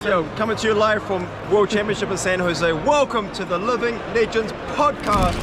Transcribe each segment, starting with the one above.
Yo, coming to you live from World Championship in San Jose. Welcome to the Living Legends podcast.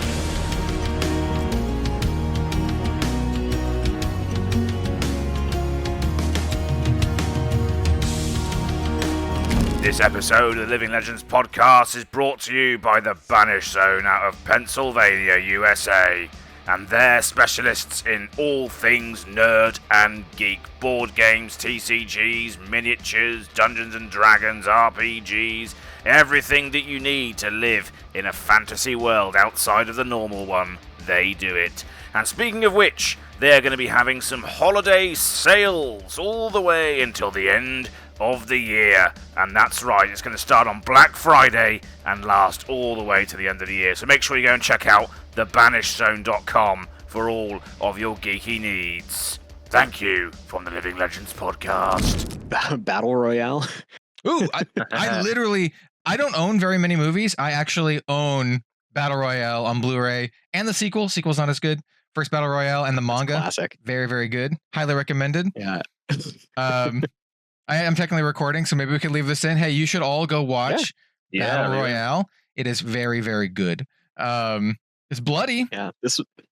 This episode of the Living Legends podcast is brought to you by the Banish Zone out of Pennsylvania, USA. And they're specialists in all things nerd and geek. Board games, TCGs, miniatures, Dungeons and Dragons, RPGs, everything that you need to live in a fantasy world outside of the normal one, they do it. And speaking of which, they're going to be having some holiday sales all the way until the end of the year. And that's right, it's going to start on Black Friday and last all the way to the end of the year. So make sure you go and check out thebanishzone.com for all of your geeky needs. Thank you from the Living Legends podcast. Battle Royale. Ooh, I don't own very many movies. I actually own Battle Royale on Blu-ray and the sequel. Sequel's not as good. First Battle Royale and the manga. Classic. Very, very good. Highly recommended. Yeah. I am technically recording, so maybe we could leave this in. Hey, you should all go watch Battle Royale. It is very, very good. It's bloody. Yeah.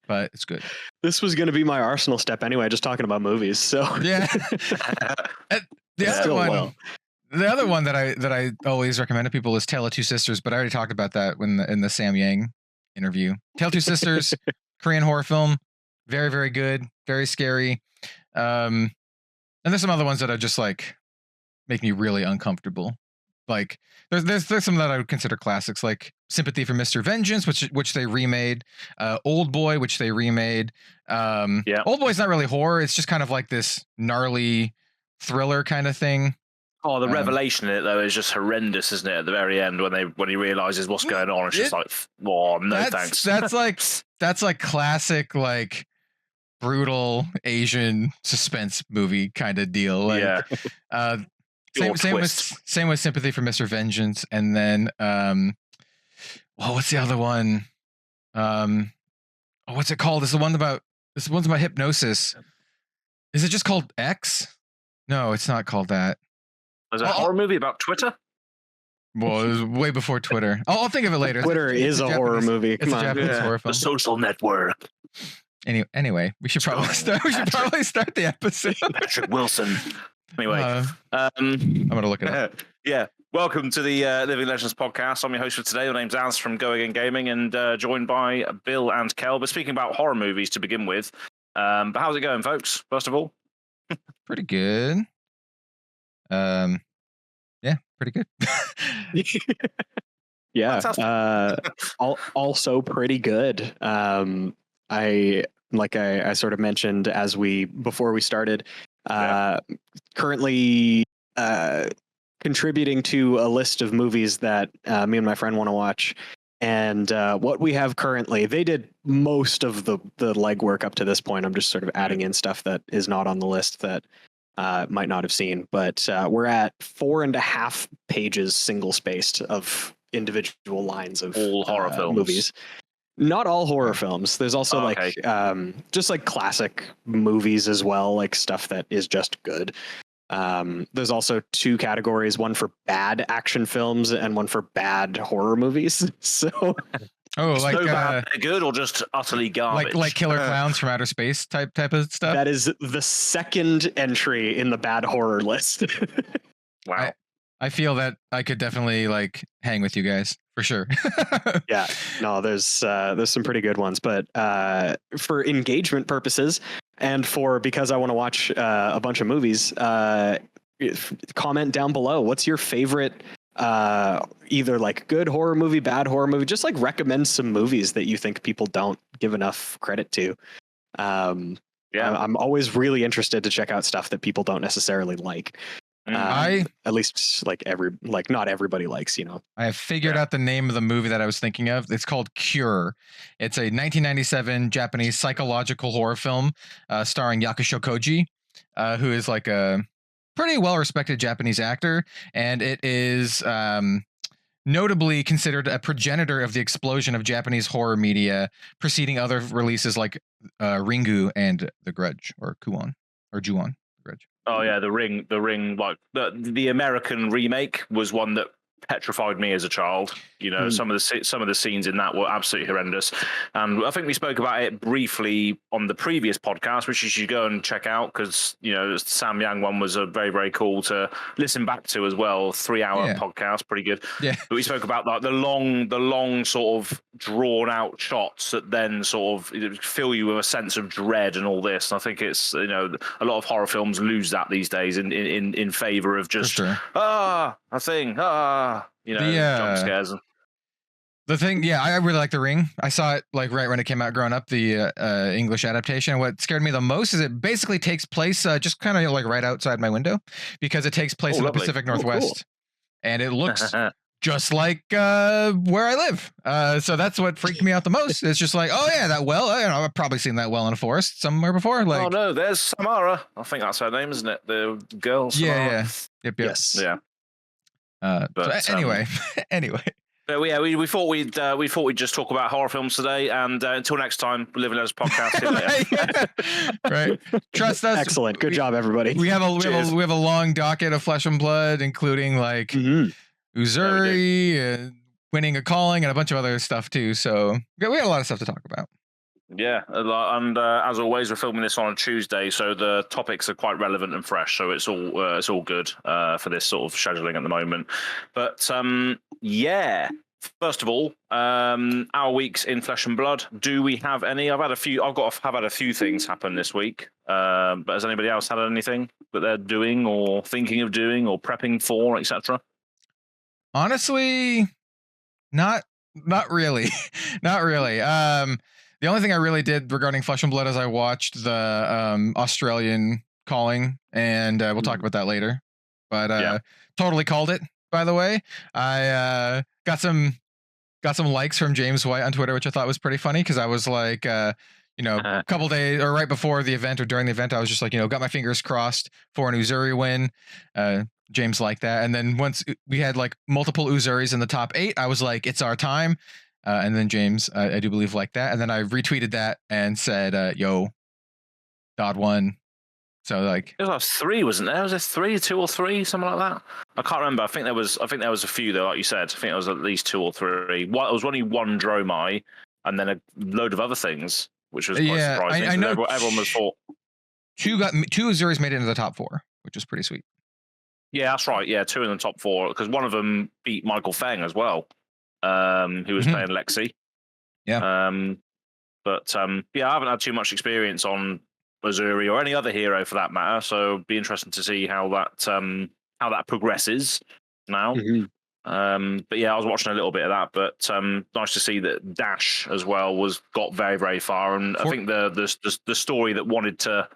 But it's good. This was going to be my Arsenal step anyway, just talking about movies. So yeah. The other one that I always recommend to people is Tale of Two Sisters, but I already talked about that in the Sam Yang interview. Tale of Two Sisters, Korean horror film, very, very good, very scary. And there's some other ones that are just like make me really uncomfortable. Like there's some that I would consider classics, like Sympathy for Mr. Vengeance, which they remade, Old Boy, which they remade. Old Boy's not really horror; it's just kind of like this gnarly thriller kind of thing. Oh, the revelation in it though is just horrendous, isn't it? At the very end, when he realizes what's going on, it's just like, oh no, thanks. That's like classic like brutal Asian suspense movie kind of deal. Like, Same with Sympathy for Mr. Vengeance, and then what's the other one? What's it called? This one's about hypnosis. Is it just called X? No, it's not called that. There's a horror movie about Twitter. Well, it was way before Twitter. I'll think of it later. Twitter is a horror movie. Come on, Japanese horror film. The Social Network. Anyway, we should probably start the episode. Patrick Wilson. Anyway, I'm gonna look it up. Yeah, welcome to the Living Legends podcast. I'm your host for today. My name's Az from Go Again Gaming, and joined by Bill and Kel. We're speaking about horror movies to begin with. But how's it going, folks? First of all, pretty good. Yeah, pretty good. Yeah. Also pretty good. I sort of mentioned before we started. Currently contributing to a list of movies that me and my friend want to watch, and what we have currently, they did most of the legwork up to this point. I'm just sort of adding in stuff that is not on the list that might not have seen, but we're at 4.5 pages single spaced of individual lines of all horror films. Movies. Not all horror films. There's also just like classic movies as well, like stuff that is just good. There's also 2 categories, one for bad action films and one for bad horror movies. So bad, good, or just utterly garbage, like Killer Clowns from Outer Space type of stuff. That is the second entry in the bad horror list. Wow. I feel that I could definitely like hang with you guys for sure. Yeah, no, there's some pretty good ones, but for engagement purposes and because I want to watch a bunch of movies, comment down below. What's your favorite either like good horror movie, bad horror movie? Just like recommend some movies that you think people don't give enough credit to. I'm always really interested to check out stuff that people don't necessarily like. At least not everybody likes, you know. I have figured out the name of the movie that I was thinking of. It's called Cure. It's a 1997 Japanese psychological horror film starring Yakusho Koji, who is like a pretty well-respected Japanese actor, and it is notably considered a progenitor of the explosion of Japanese horror media, preceding other releases like Ringu and The Grudge, or Ju-on, The Grudge. Oh yeah, the ring, like the American remake was one that petrified me as a child. You know, some of the scenes in that were absolutely horrendous, and I think we spoke about it briefly on the previous podcast, which you should go and check out because you know the Sam Yang one was a very, very cool to listen back to as well. 3-hour podcast, pretty good. Yeah, but we spoke about like the long sort of drawn out shots that then sort of fill you with a sense of dread and all this. And I think it's, you know, a lot of horror films lose that these days in favor of just a thing, you know, jump scares. The thing, I really like The Ring. I saw it like right when it came out growing up, the English adaptation. What scared me the most is it basically takes place just kind of like right outside my window because it takes place in the Pacific Northwest, and it looks just like where I live. So that's what freaked me out the most. It's just like, oh yeah, that well, you know, I've probably seen that well in a forest somewhere before. Like, oh no, there's Samara. I think that's her name, isn't it? The girl. Samara. Yep. Yes. Yeah. But so anyway. We thought we'd just talk about horror films today, and until next time, Live and Let Us podcast. Right. Trust us. Excellent. Good job, everybody. We have a long docket of Flesh and Blood, including like UZURI and Winning a Calling and a bunch of other stuff too. So we got a lot of stuff to talk about. Yeah, a lot. And as always, we're filming this on a Tuesday, so the topics are quite relevant and fresh. So it's all good for this sort of scheduling at the moment. But first of all, our weeks in Flesh and Blood. Do we have any? I've had a few things happen this week. But has anybody else had anything that they're doing or thinking of doing or prepping for, etc.? Honestly, not really. Not really. The only thing I really did regarding Flesh and Blood is I watched the Australian Calling, and we'll talk about that later. But totally called it, by the way. I got some likes from James White on Twitter, which I thought was pretty funny because I was like, a couple days or right before the event or during the event, I was just like, got my fingers crossed for an UZURI win. James liked that. And then once we had like multiple UZURIs in the top 8, I was like, it's our time. And then James, I do believe, liked that. And then I retweeted that and said, yo, Dodd won. So like, it was like 3, wasn't there? Was there 3, 2 or 3, something like that? I can't remember. I think there was a few though, like you said. I think it was at least 2 or 3. It was only one Dromai, and then a load of other things, which was quite surprising. I know everyone was thought. Two UZURIs made it into the top 4, which was pretty sweet. Yeah, that's right. Yeah, 2 in the top 4 because one of them beat Michael Feng as well. Who was playing Lexi. Yeah. I haven't had too much experience on UZURI or any other hero for that matter, so it'd be interesting to see how that progresses now. But yeah, I was watching a little bit of that, but nice to see that Dash as well got very, very far, and I think the story that wanted to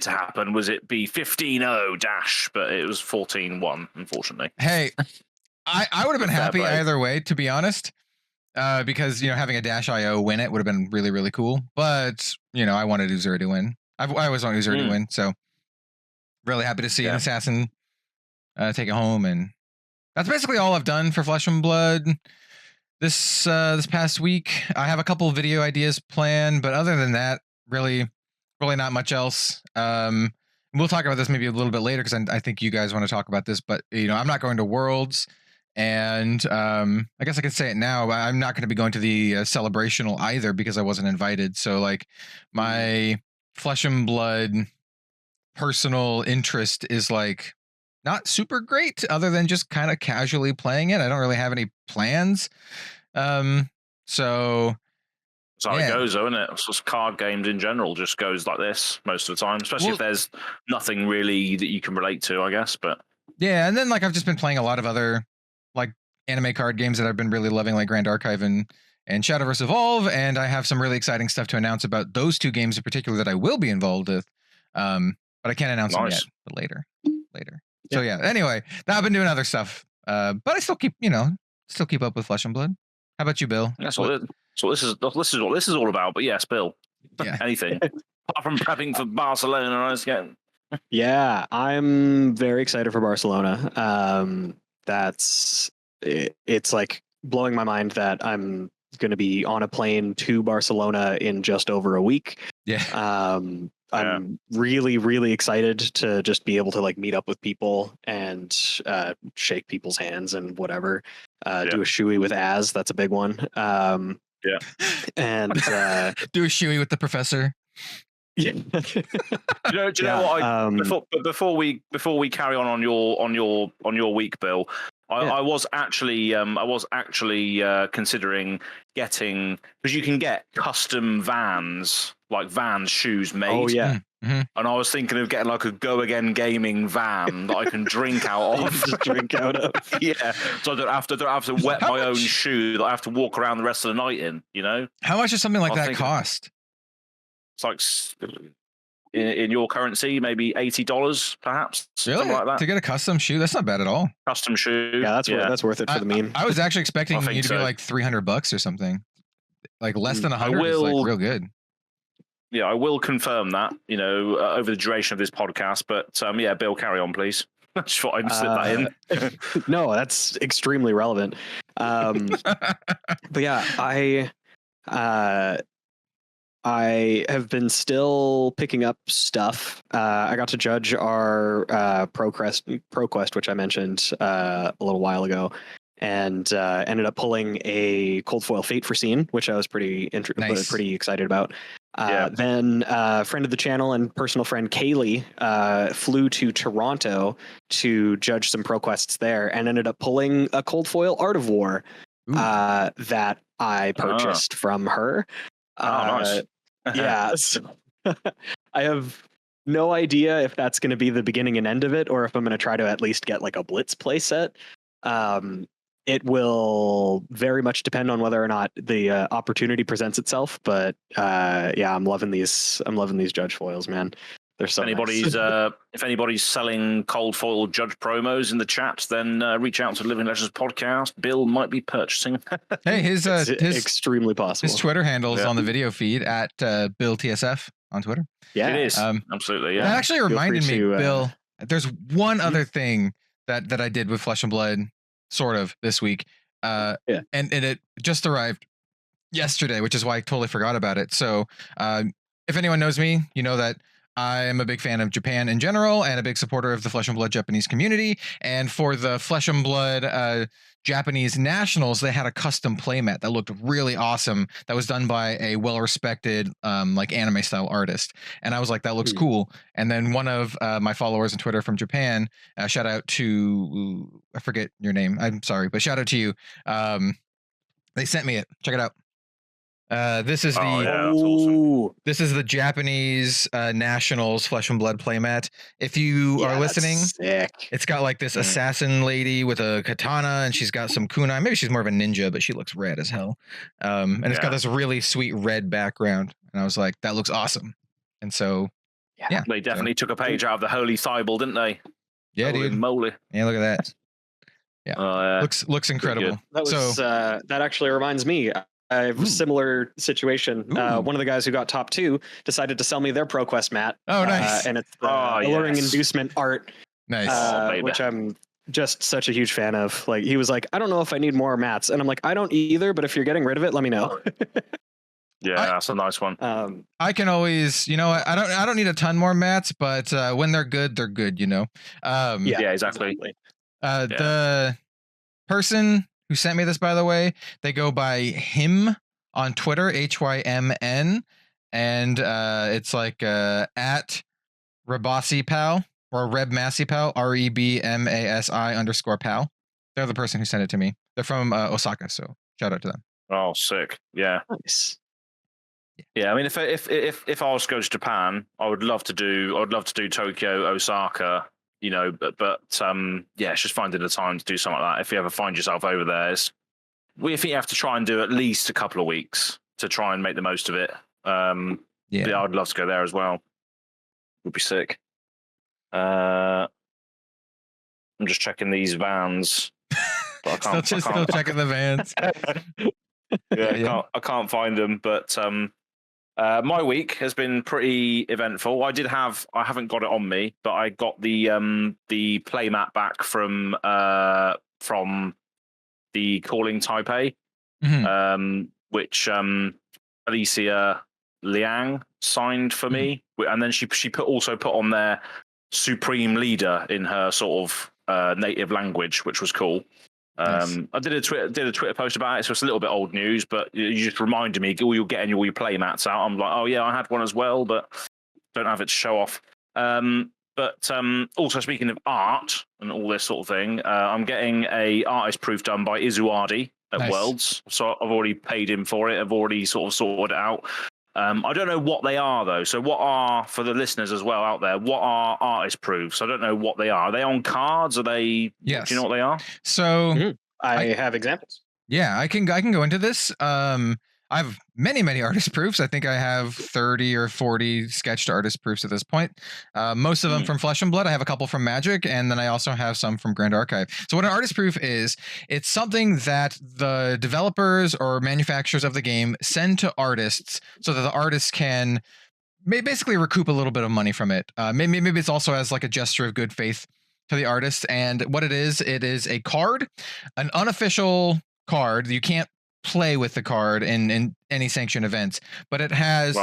happen was it be 15-0 Dash, but it was 14-1, unfortunately. Hey, I would have been happy either way, to be honest, because having a Dash IO win it would have been really, really cool. But I wanted UZURI to win. I always want UZURI to win, so really happy to see an assassin take it home. And that's basically all I've done for Flesh and Blood this past week. I have a couple video ideas planned, but other than that, really not much else. We'll talk about this maybe a little bit later because I think you guys want to talk about this. But I'm not going to Worlds. And I guess I can say it now, but I'm not going to be going to the celebrational either because I wasn't invited. So like my Flesh and Blood personal interest is like not super great other than just kind of casually playing it. I don't really have any plans. So that's how it goes, though, isn't it? It's just card games in general just goes like this most of the time, especially if there's nothing really that you can relate to, I guess. But yeah, and then like I've just been playing a lot of other like anime card games that I've been really loving, like Grand Archive and Shadowverse Evolve, and I have some really exciting stuff to announce about those 2 games in particular that I will be involved with. But I can't announce them yet. But later. So yeah. Anyway, I've been doing other stuff, but I still keep up with Flesh and Blood. How about you, Bill? Yeah, so this is what this is all about. But yes, Bill. Yeah. Anything apart from prepping for Barcelona, I was getting. Yeah, I'm very excited for Barcelona. It's like blowing my mind that I'm going to be on a plane to Barcelona in just over a week. Yeah. I'm really, really excited to just be able to like meet up with people and shake people's hands and whatever. Do a shoey with Az. That's a big one. And do a shoey with the professor. Yeah. do you know what? Before we carry on your week, Bill, I was actually considering getting, because you can get custom Vans, like Vans shoes made. Oh yeah. Mm-hmm. And I was thinking of getting like a Go Again Gaming van that I can drink out of. Just drink out of. Yeah. So I don't have to wet my own shoe that I have to walk around the rest of the night in, you know? How much does something like that cost? It's like in your currency, maybe $80, perhaps. Really? Something like that. To get a custom shoe? That's not bad at all. Custom shoe. Yeah, that's worth it for the meme. I was actually expecting you to be like $300 or something. Like less than 100 is like real good. Yeah, I will confirm that, you know, over the duration of this podcast. But yeah, Bill, carry on, please. I just thought I'd slip that in. No, that's extremely relevant. But yeah, I have been still picking up stuff. I got to judge our ProQuest, which I mentioned a little while ago, and ended up pulling a Cold Foil Fate Foreseen, which I was pretty excited about. Then friend of the channel and personal friend Kaylee flew to Toronto to judge some ProQuests there, and ended up pulling a Cold Foil Art of War that I purchased from her. Nice. Yeah, so I have no idea if that's going to be the beginning and end of it, or if I'm going to try to at least get like a Blitz play set. It will very much depend on whether or not the opportunity presents itself. But yeah, I'm loving these judge foils, man. They're so nice. If anybody's selling cold foil judge promos in the chat, then reach out to Living Legends podcast. Bill might be purchasing. Hey, his extremely possible. His Twitter handle is on the video feed at BillTSF on Twitter. Yeah, it is. Absolutely. Yeah. That actually reminded me, Bill. There's one other thing that I did with Flesh and Blood, sort of this week, and it just arrived yesterday, which is why I totally forgot about it. So, if anyone knows me, you know that I am a big fan of Japan in general and a big supporter of the Flesh and Blood Japanese community. And for the Flesh and Blood Japanese Nationals, they had a custom playmat that looked really awesome. That was done by a well-respected like anime style artist. And I was like, that looks cool. And then one of my followers on Twitter from Japan, shout out to, I forget your name. I'm sorry, but shout out to you. They sent me it. Check it out. This is this is the Japanese Nationals Flesh and Blood playmat. If you are listening, it's got like this assassin lady with a katana, and she's got some kunai. Maybe she's more of a ninja, but she looks red as hell. And it's got this really sweet red background. And I was like, that looks awesome. And so, yeah, they definitely took a page out of the Holy Bible, didn't they? Yeah, Holy dude. Moly. Yeah, look at that. Yeah, looks incredible. That was that actually reminds me. I have a similar situation. One of the guys who got top 2 decided to sell me their ProQuest mat. Oh, nice. And it's Alluring Inducement art. Nice. Which I'm just such a huge fan of. Like, he was like, I don't know if I need more mats. And I'm like, I don't either, but if you're getting rid of it, let me know. That's a nice one. I can always, you know, I don't need a ton more mats, but when they're good, you know. Yeah, exactly. The person who sent me this, by the way, they go by him on Twitter, HYMN, and it's like at RebMasiPal or RebMasiPal, REBMASI_pal. They're the person who sent it to me. They're from Osaka, so shout out to them. Oh, sick! Yeah, nice. Yeah, I mean, if I was to go to Japan, I would love to do Tokyo, Osaka. You know, but yeah, it's just finding the time to do something like that. If you ever find yourself over there, I think you have to try and do at least a couple of weeks to try and make the most of it. Yeah, I'd love to go there as well. Would be sick. I'm just checking these vans. But I can't, still checking the vans. I can't find them, but my week has been pretty eventful. I haven't got it on me, but I got the playmat back from the Calling Taipei, which Alicia Liang signed for me, and then she also put on there Supreme Leader in her sort of native language, which was cool. Nice. I did a Twitter post about it, so it's a little bit old news, but you just reminded me, you're getting all your play mats out. I'm like, oh yeah, I had one as well, but don't have it to show off. But also speaking of art and all this sort of thing, I'm getting a artist proof done by UZURI at Nice. Worlds, so I've already paid him for it. I've already sort of sorted it out. I don't know what they are though. So what are, for the listeners as well out there, what are artist proofs? I don't know what they are. Are they on cards? Are they? Yes. Do you know what they are? So I have examples. yeah, I can go into this. I have many artist proofs. I think I have 30 or 40 sketched artist proofs at this point. Most of them from Flesh and Blood. I have a couple from Magic, and then I also have some from Grand Archive. So what an artist proof is, it's something that the developers or manufacturers of the game send to artists so that the artists can basically recoup a little bit of money from it. Maybe it's also as like a gesture of good faith to the artist. And what it is a card, an unofficial card. You can't play with the card in any sanctioned events, but it has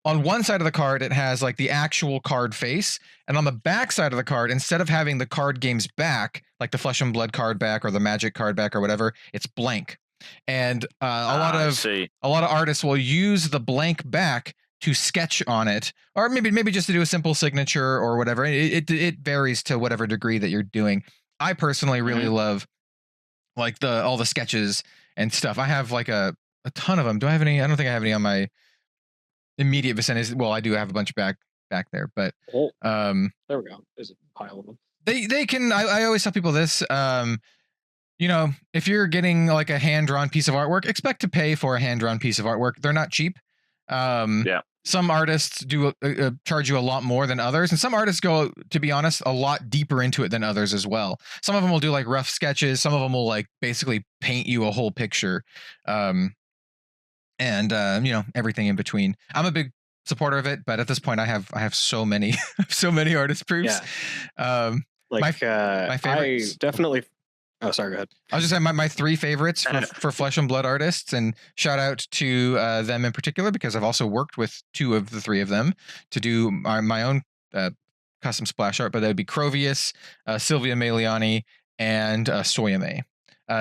on one side of the card, it has like the actual card face, and on the back side of the card, instead of having the card game's back, like the Flesh and Blood card back or the Magic card back or whatever, it's blank. And a lot of artists will use the blank back to sketch on it, or maybe just to do a simple signature or whatever. It varies to whatever degree that you're doing. I personally really love like all the sketches and stuff. I have like a ton of them. Do I have any? I don't think I have any on my immediate vicinity. Well, I do have a bunch back there, but there we go. There's a pile of them. They can. I always tell people this. You know, if you're getting like a hand-drawn piece of artwork, expect to pay for a hand-drawn piece of artwork. They're not cheap. Some artists do charge you a lot more than others, and some artists go, to be honest, a lot deeper into it than others as well. Some of them will do like rough sketches. Some of them will like basically paint you a whole picture, and you know, everything in between. I'm a big supporter of it, but at this point, I have so many artist proofs. Yeah. My favorites. I definitely. Oh, sorry. Go ahead. I was just saying my three favorites for Flesh and Blood artists, and shout out to them in particular because I've also worked with two of the three of them to do my own custom splash art. But that would be Crovius, Sylvia Meliani, and Soyame.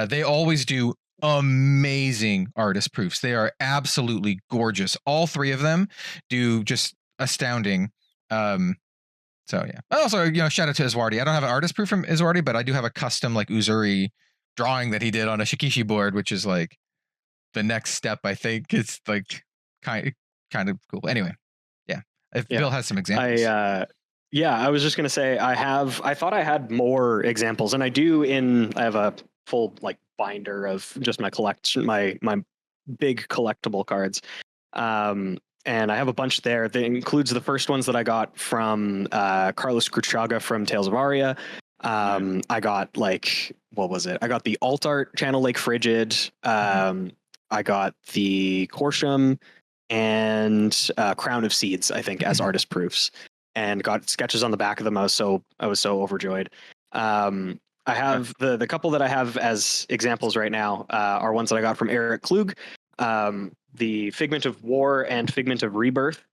They always do amazing artist proofs. They are absolutely gorgeous. All three of them do just astounding. So yeah. Also, you know, shout out to Izwardi. I don't have an artist proof from Izwardi, but I do have a custom like UZURI drawing that he did on a Shikishi board, which is like the next step. I think it's like kind of cool. Anyway, yeah. If Bill has some examples. I was just gonna say I thought I had more examples, and I have a full like binder of just my collection, my big collectible cards. And I have a bunch there that includes the first ones that I got from Carlos Cruchaga from Tales of Aria. I got like, what was it? I got the alt art Channel Lake Frigid. I got the Corsham and Crown of Seeds, I think, as artist proofs, and got sketches on the back of them. I was so overjoyed. I have the couple that I have as examples right now are ones that I got from Eric Klug. The Figment of War and Figment of Rebirth.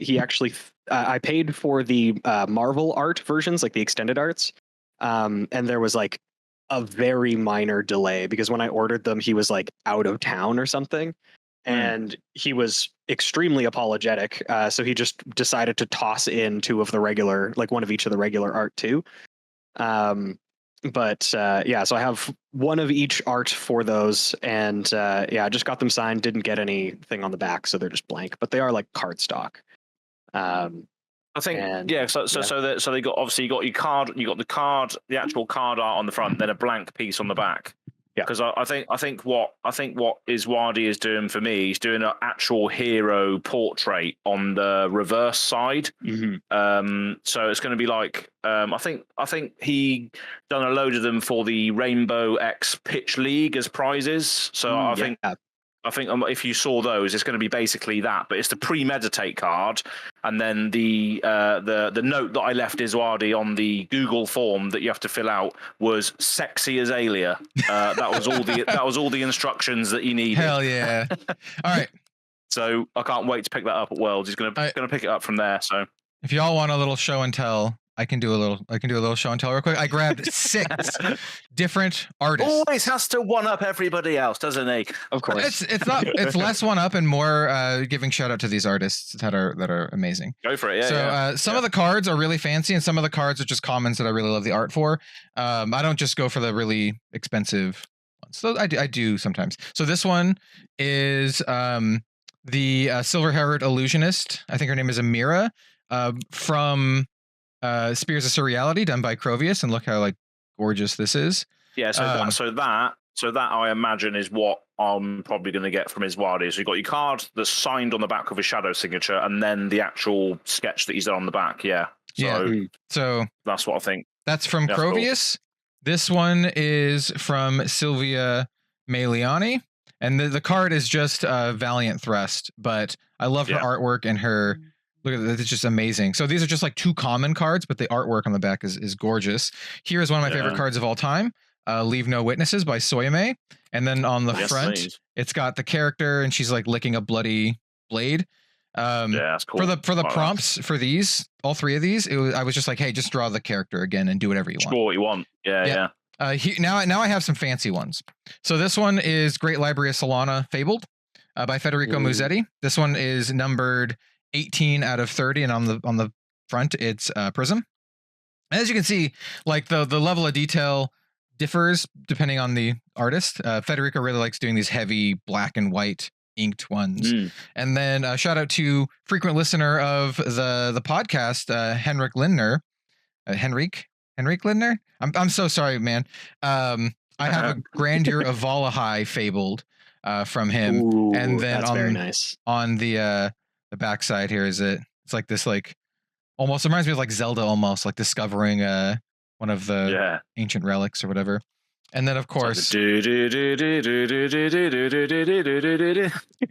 He actually, I paid for the Marvel art versions, like the extended arts. And there was like a very minor delay because when I ordered them, he was like out of town or something. And he was extremely apologetic. So he just decided to toss in two of the regular, like one of each of the regular art too. So I have one of each art for those, and I just got them signed. Didn't get anything on the back, so they're just blank. But they are like cardstock. I think So they got, obviously you got your card, you got the card, the actual card art on the front, then a blank piece on the back. Yeah, because I think what Izwardi is doing for me, he's doing an actual hero portrait on the reverse side. So it's going to be like I think he done a load of them for the Rainbow X Pitch League as prizes. So I think if you saw those, it's going to be basically that, but it's the premeditate card, and then the note that I left Izwardi on the Google form that you have to fill out was sexy as Alia. That was all the instructions that you needed. Hell yeah! All right. So I can't wait to pick that up at Worlds. He's gonna pick it up from there. So if y'all want a little show and tell, I can do a little show and tell real quick. I grabbed 6 different artists. Always has to one up everybody else, doesn't he? Of course. It's less one up and more giving shout out to these artists that are amazing. Go for it. Yeah. So some of the cards are really fancy, and some of the cards are just commons that I really love the art for. I don't just go for the really expensive ones. So I do sometimes. So this one is the silver-haired illusionist. I think her name is Amira from Spears of Surreality, done by Crovius, and look how like gorgeous this is. Yeah. So that I imagine is what I'm probably going to get from Iswadi. So you've got your card that's signed on the back of his shadow signature, and then the actual sketch that he's done on the back. Yeah. So that's what I think. That's from Crovius. Cool. This one is from Silvia Meliani, and the card is just Valiant Thrust, but I love her artwork and her. Look at that, it's just amazing. So these are just like 2 common cards, but the artwork on the back is gorgeous. Here is one of my favorite cards of all time, Leave No Witnesses by Soyame. And then on the front, it's got the character and she's like licking a bloody blade. That's cool. For the prompts for these, all 3 of these, I was just like, hey, just draw the character again and do whatever you want. Draw what you want. Yeah. Now I have some fancy ones. So this one is Great Library of Solana Fabled by Federico Musetti. This one is numbered 18 out of 30, and on the front it's Prism. And as you can see, like the level of detail differs depending on the artist. Federico really likes doing these heavy black and white inked ones. And then shout out to frequent listener of the podcast, Henrik Lindner. Henrik Lindner. I'm so sorry, man. I have a Grandeur of Valahai fabled from him. Ooh, and then that's very nice. On the backside here it's like this, like almost reminds me of like Zelda, almost like discovering one of the ancient relics or whatever. And then of course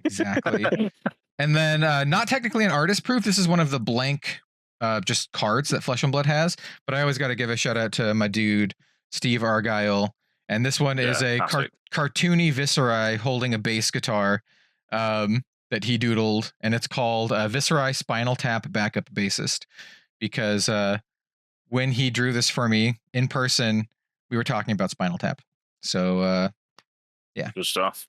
exactly. And then not technically an artist proof, this is one of the blank just cards that Flesh and Blood has, but I always got to give a shout out to my dude Steve Argyle, and this one is a cartoony Viscerai holding a bass guitar that he doodled, and it's called Viscerai Spinal Tap Backup Bassist, because when he drew this for me in person, we were talking about Spinal Tap. So yeah, good stuff.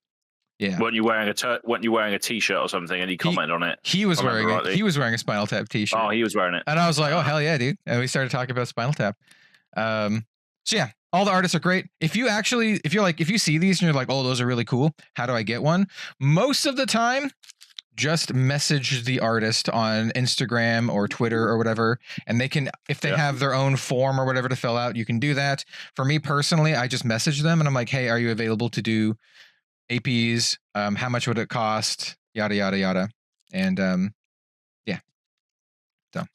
Yeah. Weren't you wearing a t-shirt or something, and he commented on it? He was wearing a Spinal Tap t-shirt. Oh, he was wearing it. And I was like, oh hell yeah, dude. And we started talking about Spinal Tap. So yeah, all the artists are great. If you see these and you're like, oh, those are really cool, how do I get one? Most of the time, just message the artist on Instagram or Twitter or whatever, and they can, if they have their own form or whatever to fill out, you can do that. For me personally, I just message them and I'm like, hey, are you available to do APs? How much would it cost? Yada yada yada. And yeah. So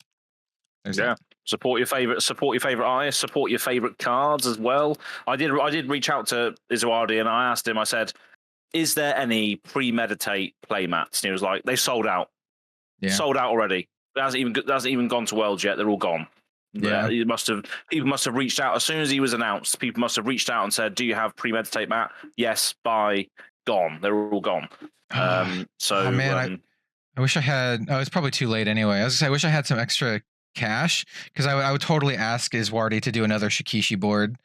there's that. Support your favorite artists, support your favorite cards as well. I did reach out to Izuardi and I asked him, I said, is there any premeditate playmats? And he was like, they sold out. Yeah. Sold out already. It hasn't even gone to Worlds yet. They're all gone. Yeah. People must have reached out as soon as he was announced. People must have reached out and said, do you have premeditate mat? Yes, buy, gone. They're all gone. I wish I had, it's probably too late anyway. I wish I had some extra cash, because I would totally ask Iswardi to do another Shikishi board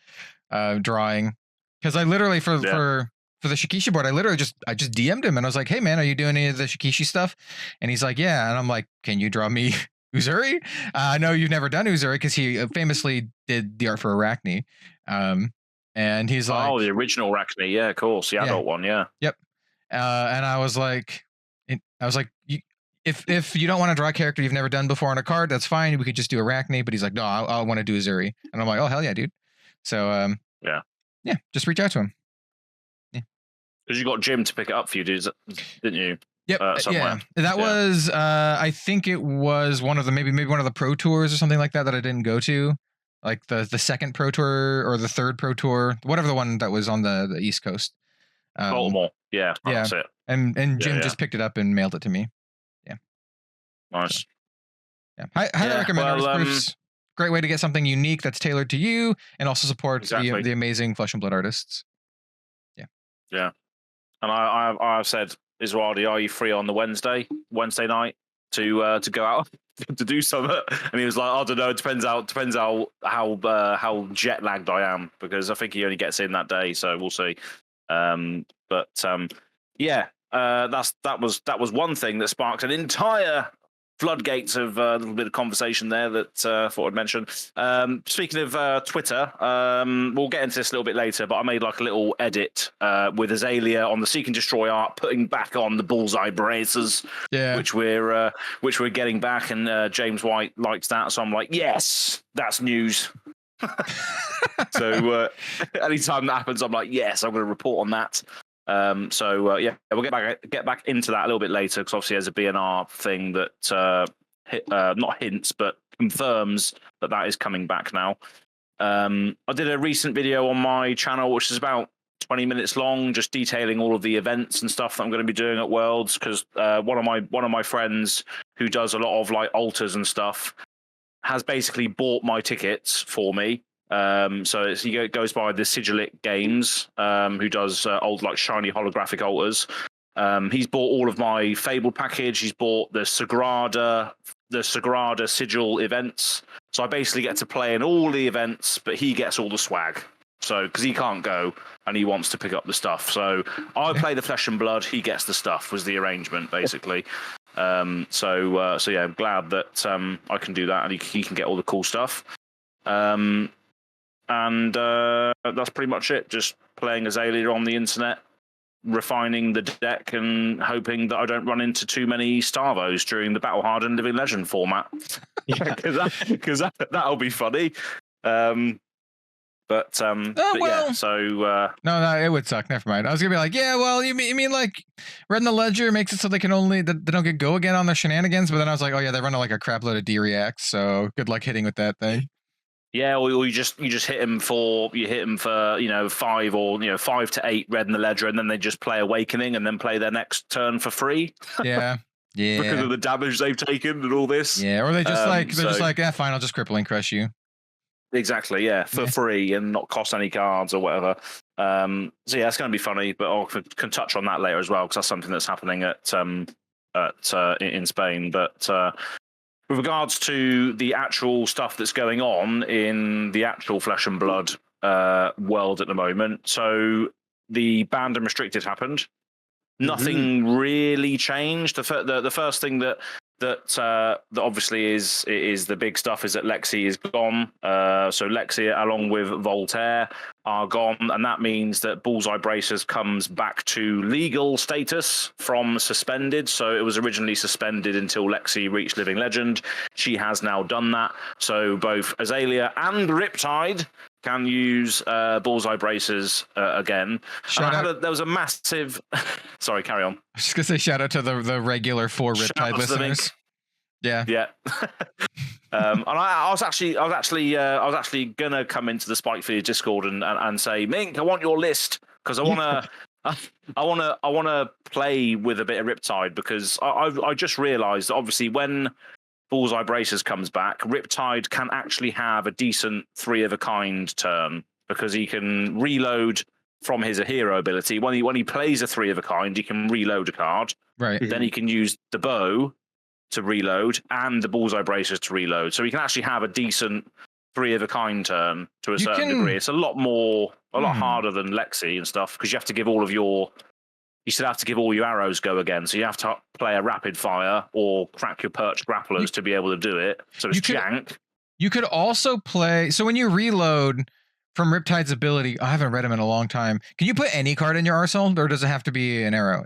drawing, because I literally for the Shikishi board, I just DM'd him and I was like, hey man, are you doing any of the Shikishi stuff? And he's like, yeah. And I'm like, can you draw me UZURI? I know you've never done UZURI because he famously did the art for Arachne. And he's like, oh, the original Arachne, yeah, of course, the adult one, yeah. Yep. And I was like, if you don't want to draw a character you've never done before on a card, that's fine. We could just do Arachne. But he's like, no, I want to do UZURI. And I'm like, oh hell yeah, dude. So yeah, just reach out to him. Because you got Jim to pick it up for you, dudes, didn't you? Yep. Yeah. That was I think it was one of the maybe one of the pro tours or something like that I didn't go to. Like the second pro tour or the third pro tour, whatever the one that was on the East Coast. Baltimore. Yeah. That's it. And Jim just picked it up and mailed it to me. Yeah. Nice. So, yeah. I highly recommend Artist Proofs. Great way to get something unique that's tailored to you and also support the amazing Flesh and Blood artists. Yeah. Yeah. And I've said Israeli, are you free on the Wednesday night to go out to do something? And he was like, I don't know. It depends how jet lagged I am, because I think he only gets in that day, so we'll see. Yeah, that was one thing that sparked an entire floodgates of a little bit of conversation there that I thought I'd mention. Speaking of Twitter, we'll get into this a little bit later, but I made like a little edit with Azalea on the Seek and Destroy art, putting back on the bullseye braces, which we're getting back, and James White likes that, so I'm like, yes, that's news. So anytime that happens, I'm like, yes, I'm going to report on that. Yeah, we'll get back into that a little bit later, because obviously there's a BNR thing that not hints but confirms that is coming back now. I did a recent video on my channel which is about 20 minutes long, just detailing all of the events and stuff that I'm going to be doing at Worlds, because one of my friends who does a lot of like altars and stuff has basically bought my tickets for me. So he goes by the Sigillic Games, who does old like shiny holographic altars. He's bought all of my Fable package. He's bought the Sagrada Sigil events. So I basically get to play in all the events, but he gets all the swag. So because he can't go and he wants to pick up the stuff, so I play the Flesh and Blood. He gets the stuff. Was the arrangement basically. So yeah, I'm glad that I can do that, and he can get all the cool stuff. And that's pretty much it. Just playing Azalea on the internet, refining the deck, and hoping that I don't run into too many Starvos during the Battle Hardened Living Legend format. Because that'll be funny. But yeah, so no, it would suck. Never mind. I was gonna be like, yeah, well, you mean like Red in the Ledger makes it so they don't get go again on their shenanigans. But then I was like, oh yeah, they run like a crap load of D-reacts, so good luck hitting with that thing. Yeah, or you just hit them for 5 or 5 to 8 Red in the Ledger, and then they just play Awakening and then play their next turn for free. Yeah. Because of the damage they've taken and all this. Yeah, or they just just like, yeah, fine, I'll just crippling crush you. Exactly, yeah, for free and not cost any cards or whatever. So yeah, it's going to be funny, but I can touch on that later as well, because that's something that's happening in Spain. But with regards to the actual stuff that's going on in the actual Flesh and Blood world at the moment, so the banned and restricted happened. Nothing really changed. The first thing that obviously is the big stuff is that Lexi is gone. So Lexi, along with Voltaire, are gone, and that means that Bullseye Bracers comes back to legal status from suspended. So it was originally suspended until Lexi reached Living Legend. She has now done that. So both Azalea and Riptide can use Bullseye Bracers again. There was a massive... Sorry, carry on. I was just gonna say shout out to the regular 4 Riptide listeners. Yeah. And I was actually gonna come into the Spike Feed Discord and say, Mink, I want your list, because I wanna play with a bit of Riptide, because I just realised that obviously when Bullseye Bracers comes back, Riptide can actually have a decent 3 of a kind turn, because he can reload from his hero ability. When he plays a 3 of a kind, he can reload a card. Right. Then he can use the bow to reload and the Bullseye Bracers to reload. So he can actually have a decent 3 of a kind turn to a certain degree. It's a lot harder than Lexi and stuff, because you still have to give all your arrows go again. So you have to play a rapid fire or crack your perch grapplers to be able to do it. So it's jank. You could also play, so when you reload from Riptide's ability, I haven't read him in a long time. Can you put any card in your arsenal, or does it have to be an arrow?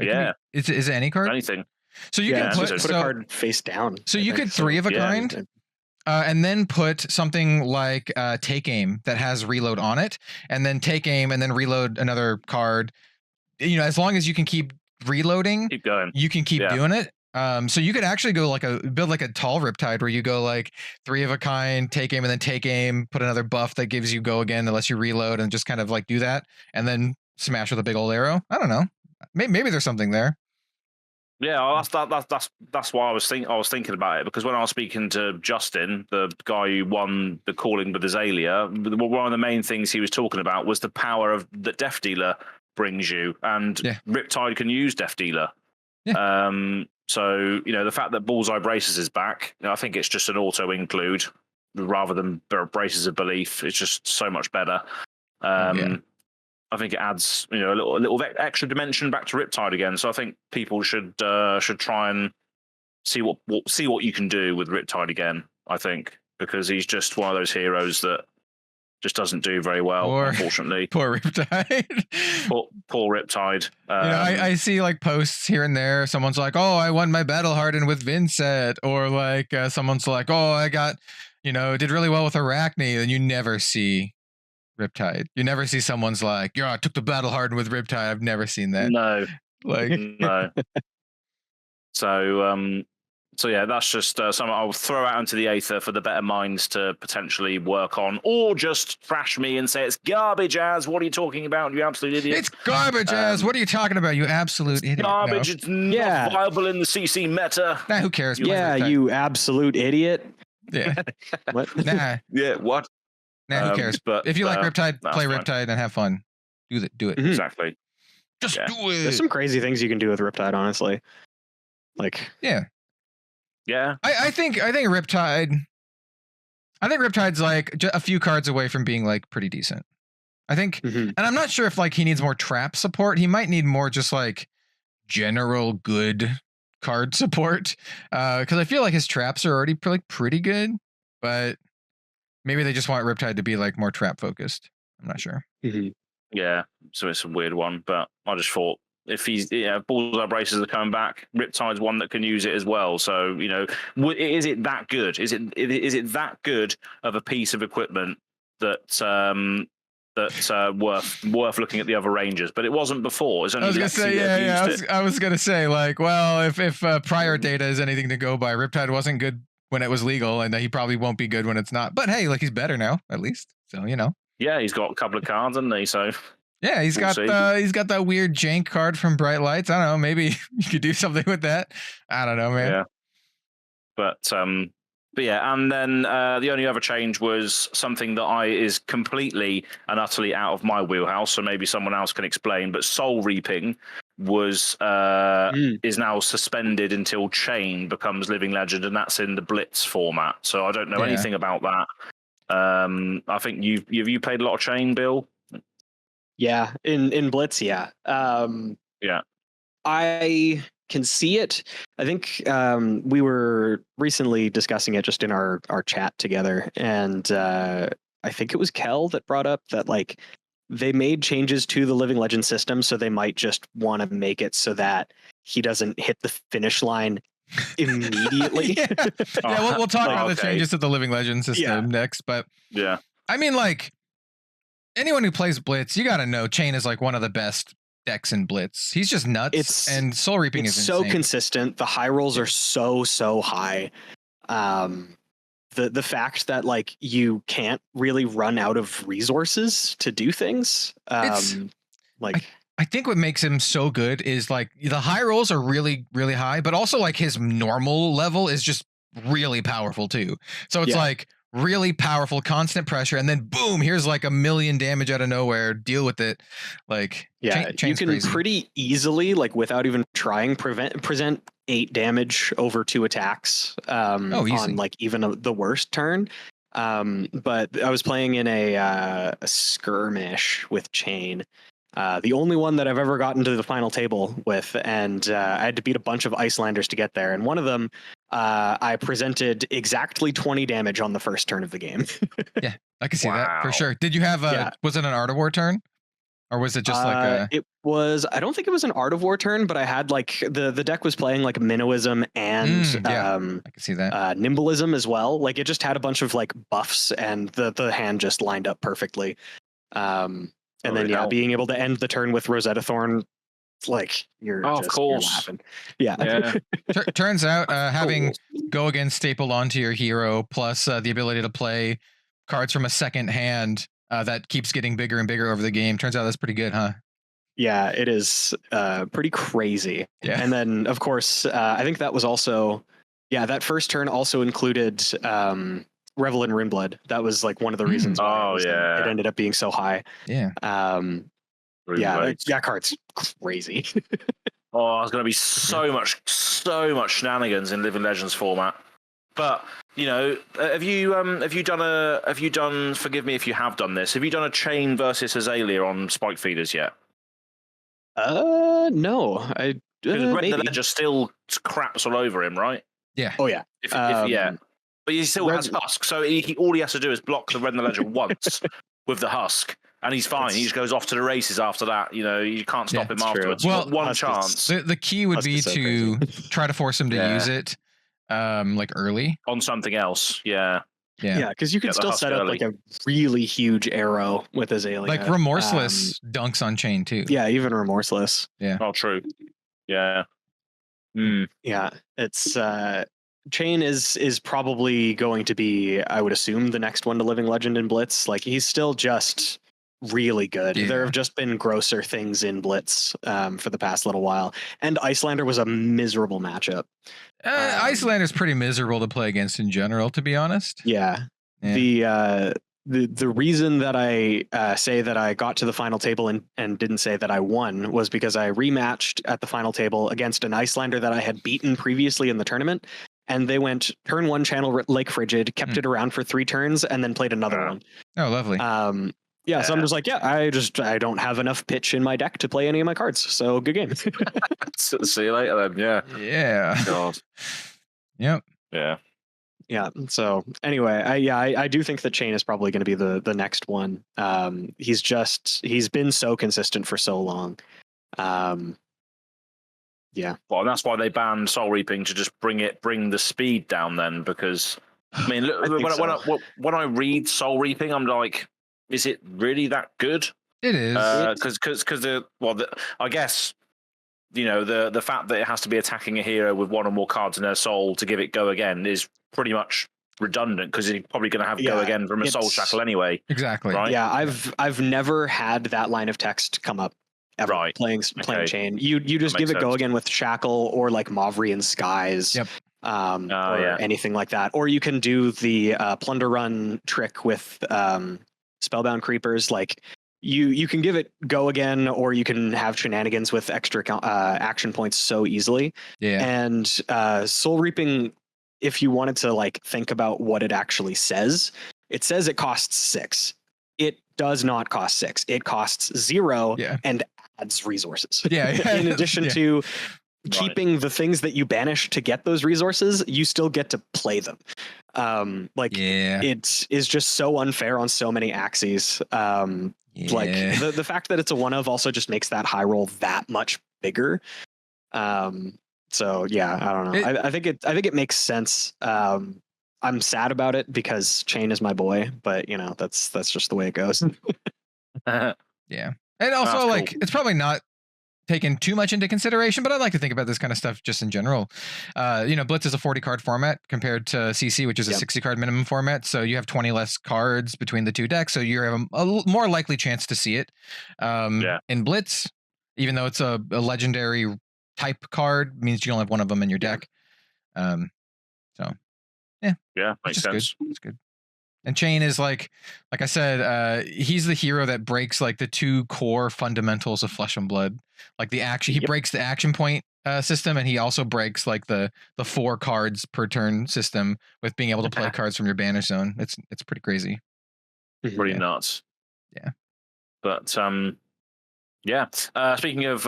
Is it any card? Anything. So you can put a card face down. So you could 3 of a kind. And then put something like Take Aim that has reload on it, and then Take Aim and then reload another card. As long as you can keep reloading, keep going. You can keep doing it. So you could actually go build like a tall Riptide, where you go like 3 of a kind, Take Aim, and then Take Aim, put another buff that gives you go again that lets you reload, and just kind of like do that, and then smash with a big old arrow. I don't know. Maybe there's something there. Yeah, that's why I was thinking about it, because when I was speaking to Justin, the guy who won the Calling with Azalea, one of the main things he was talking about was the power of that Death Dealer brings you, and Riptide can use Death Dealer. So, the fact that Bullseye Braces is back, I think it's just an auto include rather than Braces of Belief. It's just so much better. I think it adds, a little extra dimension back to Riptide again. So I think people should try and see what you can do with Riptide again. I think because he's just one of those heroes that just doesn't do very well, unfortunately. Poor Riptide. poor Riptide. I see like posts here and there. Someone's like, "Oh, I won my Battle Hardened with Vincent," or like someone's like, "Oh, I got, did really well with Arachne," and you never see Riptide. You never see someone's like, "Yeah, I took the Battle Hardened with Riptide." I've never seen that. No, like no. So yeah, that's just something I'll throw out into the aether for the better minds to potentially work on, or just thrash me and say it's garbage. As what are you talking about, you absolute idiot? It's garbage. As what are you talking about, you absolute idiot? Garbage. No. It's not viable in the CC meta. Nah, who cares? You absolute idiot. Yeah. What? Nah. Yeah. What? Nah, who cares? But if you like Riptide, play Riptide and have fun. Do it. Mm-hmm. Exactly. Just do it. There's some crazy things you can do with Riptide, honestly. Yeah. I think Riptide. I think Riptide's like a few cards away from being like pretty decent. I think, and I'm not sure if like he needs more trap support. He might need more just like general good card support. Because I feel like his traps are already pretty good, but maybe they just want Riptide to be like more trap focused. I'm not sure. Yeah, so it's a weird one, but I just thought if Bullseye Braces are coming back, Riptide's one that can use it as well. So is it that good? Is it that good of a piece of equipment that's worth looking at the other Rangers? But it wasn't before. It's only I was gonna say I was gonna say like, well, if prior data is anything to go by, Riptide wasn't good when it was legal, and he probably won't be good when it's not. But hey, like he's better now at least. So Yeah, he's got a couple of cards, hasn't he? So. Yeah, he's got that weird jank card from Bright Lights. I don't know, maybe you could do something with that. I don't know, man. Yeah. But yeah, and then the only other change was something that is completely and utterly out of my wheelhouse, so maybe someone else can explain. But Soul Reaping is now suspended until Chain becomes Living Legend, and that's in the Blitz format. So I don't know anything about that. I think you played a lot of Chain, Bill. Yeah, in Blitz, yeah. Yeah. I can see it. I think we were recently discussing it just in our chat together, and I think it was Kel that brought up that like they made changes to the Living Legend system, so they might just want to make it so that he doesn't hit the finish line immediately. We'll talk about the changes to the Living Legend system next, but I mean, like, anyone who plays Blitz, you got to know Chain is like one of the best decks in Blitz. He's just nuts, and Soul Reaping is so insane. Consistent. The high rolls are so high. The fact that like you can't really run out of resources to do things. I think what makes him so good is like the high rolls are really, really high, but also like his normal level is just really powerful too. So it's like really powerful, constant pressure, and then boom, here's like 1 million damage out of nowhere. Deal with it. Like you can crazy. Pretty easily, like without even trying, present 8 damage over 2 attacks on like even the worst turn. But I was playing in a skirmish with Chain. The only one that I've ever gotten to the final table with, and I had to beat a bunch of Icelanders to get there. And one of them, I presented exactly 20 damage on the first turn of the game. Yeah, I can see that for sure. Did you have was it an Art of War turn? Or was it just like a... It was, I don't think it was an Art of War turn, but I had like, the deck was playing like Minnowism and I can see that. Nimbleism as well. Like it just had a bunch of like buffs, and the hand just lined up perfectly. And then being able to end the turn with Rosetta Thorn, like you're of course laughing. Yeah. Turns out having go again stapled onto your hero, plus the ability to play cards from a second hand that keeps getting bigger and bigger over the game. Turns out that's pretty good, huh? Yeah, it is pretty crazy. Yeah. And then of course, I think that was also, that first turn also included Revel in Rimeblood. That was like one of the reasons why it ended up being so high. Yeah. That card's crazy. Oh, there's going to be so much shenanigans in Living Legends format. But have you done? Forgive me if you have done this. Have you done a Chain versus Azalea on Spike Feeders yet? No, Because Red the maybe. Ledger still craps all over him, right? Yeah. Oh yeah. If yeah, but he still has Husk, so all he has to do is block the Red the Ledger once with the Husk, and he's fine. He just goes off to the races after that. You can't stop him afterwards. Well, one Husk chance. The key would be so to try to force him to use it, like early on something else. Yeah. Yeah, because you can still set up like a really huge arrow with Azalea. Like Remorseless dunks on Chain too. Yeah, even Remorseless. Yeah. Oh, true. Yeah. Yeah, it's Chain is probably going to be, I would assume, the next one to Living Legend in Blitz. Like he's still just really good. Yeah. There have just been grosser things in Blitz for the past little while, and Icelander was a miserable matchup. Icelander's pretty miserable to play against in general, to be honest. Yeah. The reason that I say that I got to the final table and didn't say that I won was because I rematched at the final table against an Icelander that I had beaten previously in the tournament, and they went turn 1 channel Lake Frigid, kept it around for 3 turns, and then played another one. Oh, lovely. Yeah, so I'm just like, I don't have enough pitch in my deck to play any of my cards. So good game. See you later then. Yeah. Yeah. God. Yep. Yeah. Yeah. So anyway, I do think that Chain is probably going to be the next one. He's been so consistent for so long. Yeah. Well, and that's why they banned Soul Reaping, to just bring the speed down then, because I mean, look, when I read Soul Reaping, I'm like, is it really that good? It is. Because I guess the fact that it has to be attacking a hero with 1 or more cards in their soul to give it go again is pretty much redundant, because you're probably going to have go again from a soul shackle anyway. Exactly. Right? Yeah, I've never had that line of text come up ever. Right. Playing Chain. You just give it go again with shackle or like Mavrian Skies. Yep. Anything like that. Or you can do the plunder run trick with Spellbound Creepers. Like you can give it go again, or you can have shenanigans with extra action points so easily. Yeah. And Soul Reaping, if you wanted to like think about what it actually says, it says it costs 6. It does not cost 6. It costs 0 and adds resources. Yeah. In addition to keeping the things that you banish to get those resources, you still get to play them. It is just so unfair on so many axes. Like the fact that it's a 1-of also just makes that high roll that much bigger. So yeah, I don't know. I think it makes sense. I'm sad about it because Chain is my boy, but that's just the way it goes. Yeah. And also, like, cool. it's probably not taken too much into consideration, but I like to think about this kind of stuff just in general. Blitz is a 40 card format compared to CC, which is a 60 card minimum format. So you have 20 less cards between the 2 decks. So you have a more likely chance to see it. In Blitz, even though it's a legendary type card, means you only have 1 of them in your deck. Makes sense. It's good. And Chain is like I said, he's the hero that breaks like the 2 core fundamentals of Flesh and Blood. Like the action, he breaks the action point system, and he also breaks like the 4 cards per turn system with being able to play cards from your banish zone. It's pretty crazy. Pretty nuts. Yeah. But speaking of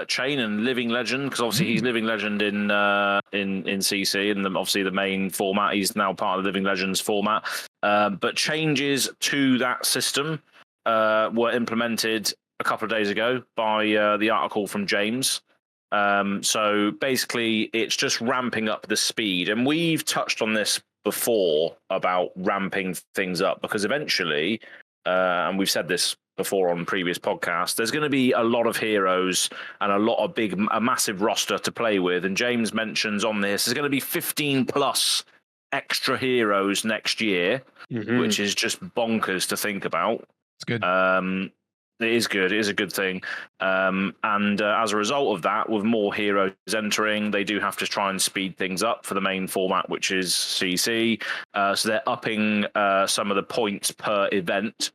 Chain and Living Legend, because obviously he's Living Legend in CC, and obviously the main format, he's now part of the Living Legends format. But changes to that system were implemented a couple of days ago by the article from James. So basically, it's just ramping up the speed, and we've touched on this before about ramping things up, because eventually, and we've said this before on previous podcasts, there's going to be a lot of heroes and a massive roster to play with. And James mentions on this, there's going to be 15 plus extra heroes next year, which is just bonkers to think about. It's good. It is good. It is a good thing. And as a result of that, with more heroes entering, they do have to try and speed things up for the main format, which is CC. So they're upping some of the points per event.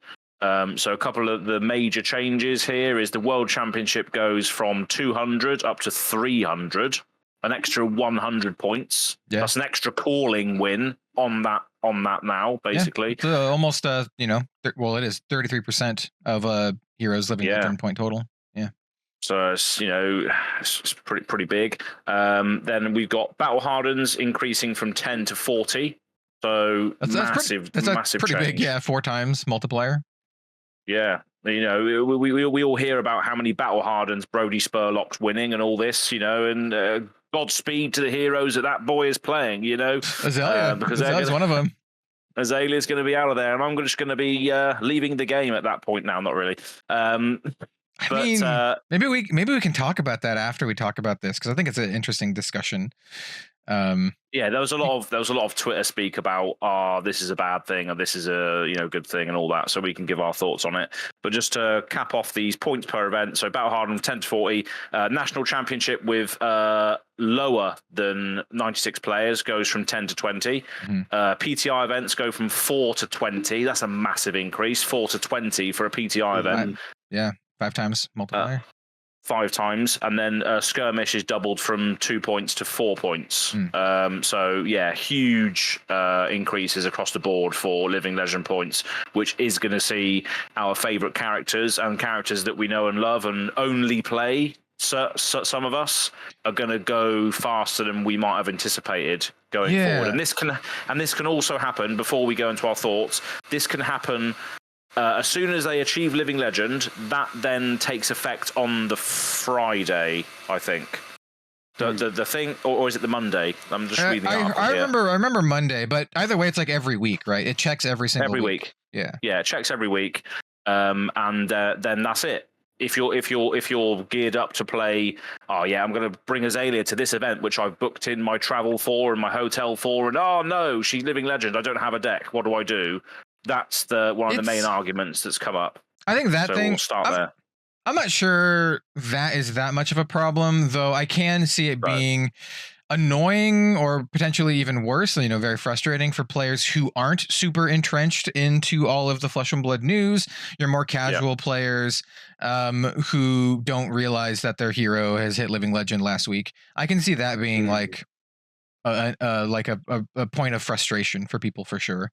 So a couple of the major changes here is the World Championship goes from 200 up to 300, an extra 100 points. Yeah. That's an extra calling win on that now, basically. Yeah. So almost, it is 33% of heroes living legend point total. Yeah. So it's pretty big. Then we've got battle hardens increasing from 10 to 40. So that's massive pretty change. Big. Yeah, 4 times multiplier. Yeah, we all hear about how many battle hardens Brody Spurlock's winning and all this, and Godspeed to the heroes that boy is playing, Azalea, because Azalea's one of them. Azalea's going to be out of there, and I'm just going to be leaving the game at that point now. Not really. Maybe we can talk about that after we talk about this, because I think it's an interesting discussion. There was a lot of Twitter speak about this is a bad thing or this is a good thing and all that, so we can give our thoughts on it. But just to cap off these points per event, so battle hardened 10 to 40, national championship with lower than 96 players goes from 10 to 20. PTI events go from 4 to 20. That's a massive increase. 4 to 20 for a PTI event. Yeah, 5 times multiplier. 5 times, and then skirmish is doubled from 2 points to 4 points. Huge increases across the board for living legend points, which is going to see our favorite characters and characters that we know and love and only play. So some of us are going to go faster than we might have anticipated going forward, and this can also happen. Before we go into our thoughts, this can happen. As soon as they achieve Living Legend, that then takes effect on the Friday, I think. The thing, or is it the Monday? I'm just reading. I remember Monday, but either way, it's like every week, right? It checks every single week. Yeah, it checks every week, and then that's it. If you're geared up to play, I'm going to bring Azalea to this event, which I've booked in my travel for and my hotel for, and no, she's Living Legend. I don't have a deck. What do I do? That's one of the main arguments that's come up. I think that thing. We'll start there. I'm not sure that is that much of a problem, though. I can see it being annoying or potentially even worse, very frustrating for players who aren't super entrenched into all of the Flesh and Blood news. Your more casual players who don't realize that their hero has hit Living Legend last week. I can see that being like a point of frustration for people for sure.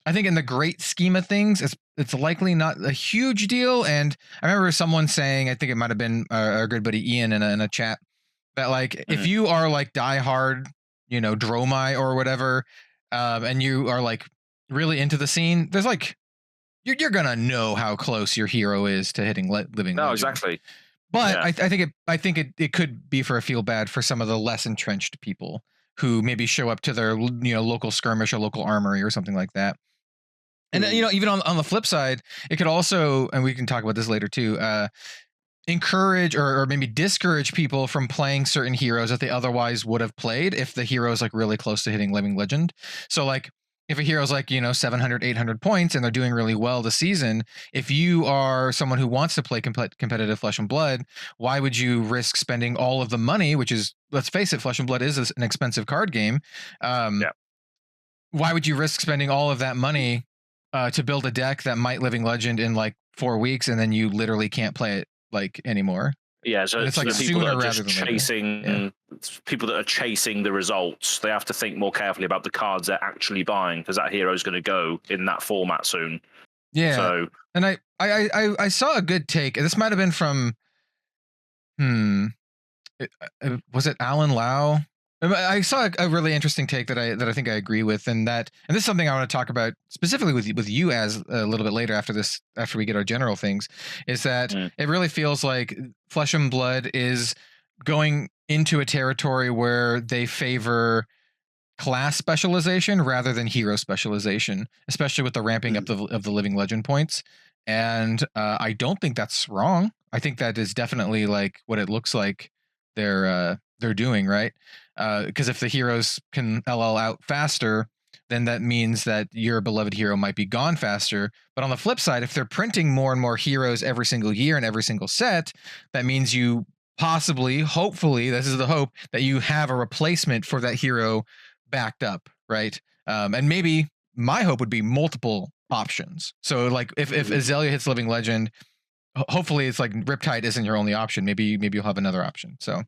I think in the great scheme of things, it's likely not a huge deal. And I remember someone saying, I think it might have been our good buddy Ian in a chat, that if you are like diehard, Dromai or whatever, and you are like really into the scene, there's like you're gonna know how close your hero is to hitting Living Legend. No, exactly. But I think it could be for a feel bad for some of the less entrenched people who maybe show up to their local skirmish or local armory or something like that. And even on the flip side, it could also, and we can talk about this later too, encourage or maybe discourage people from playing certain heroes that they otherwise would have played if the hero is like really close to hitting Living Legend. So like if a hero's like 700, 800 points and they're doing really well this season, if you are someone who wants to play competitive Flesh and Blood, why would you risk spending all of the money, which is, let's face it, Flesh and Blood is an expensive card game. Why would you risk spending all of that money to build a deck that might Living Legend in like 4 weeks and then you literally can't play it like anymore? Yeah, so it's like people sooner that are rather just than chasing people that are chasing the results. They have to think more carefully about the cards they're actually buying, because that hero is going to go in that format soon. Yeah. So, and I saw a good take. This might have been from was it Alan Lau? I saw a really interesting take that I think I agree with, and this is something I want to talk about specifically with you as a little bit later after we get our general things, is that it really feels like Flesh and Blood is going into a territory where they favor class specialization rather than hero specialization, especially with the ramping up of the Living Legend points. And I don't think that's wrong. I think that is definitely like what it looks like they're doing, right? Because if the heroes can LL out faster, then that means that your beloved hero might be gone faster. But on the flip side, if they're printing more and more heroes every single year and every single set, that means you possibly, hopefully, this is the hope, that you have a replacement for that hero backed up, right? And maybe my hope would be multiple options. So like if Azalea hits Living Legend, hopefully it's like Riptide isn't your only option. Maybe you'll have another option. So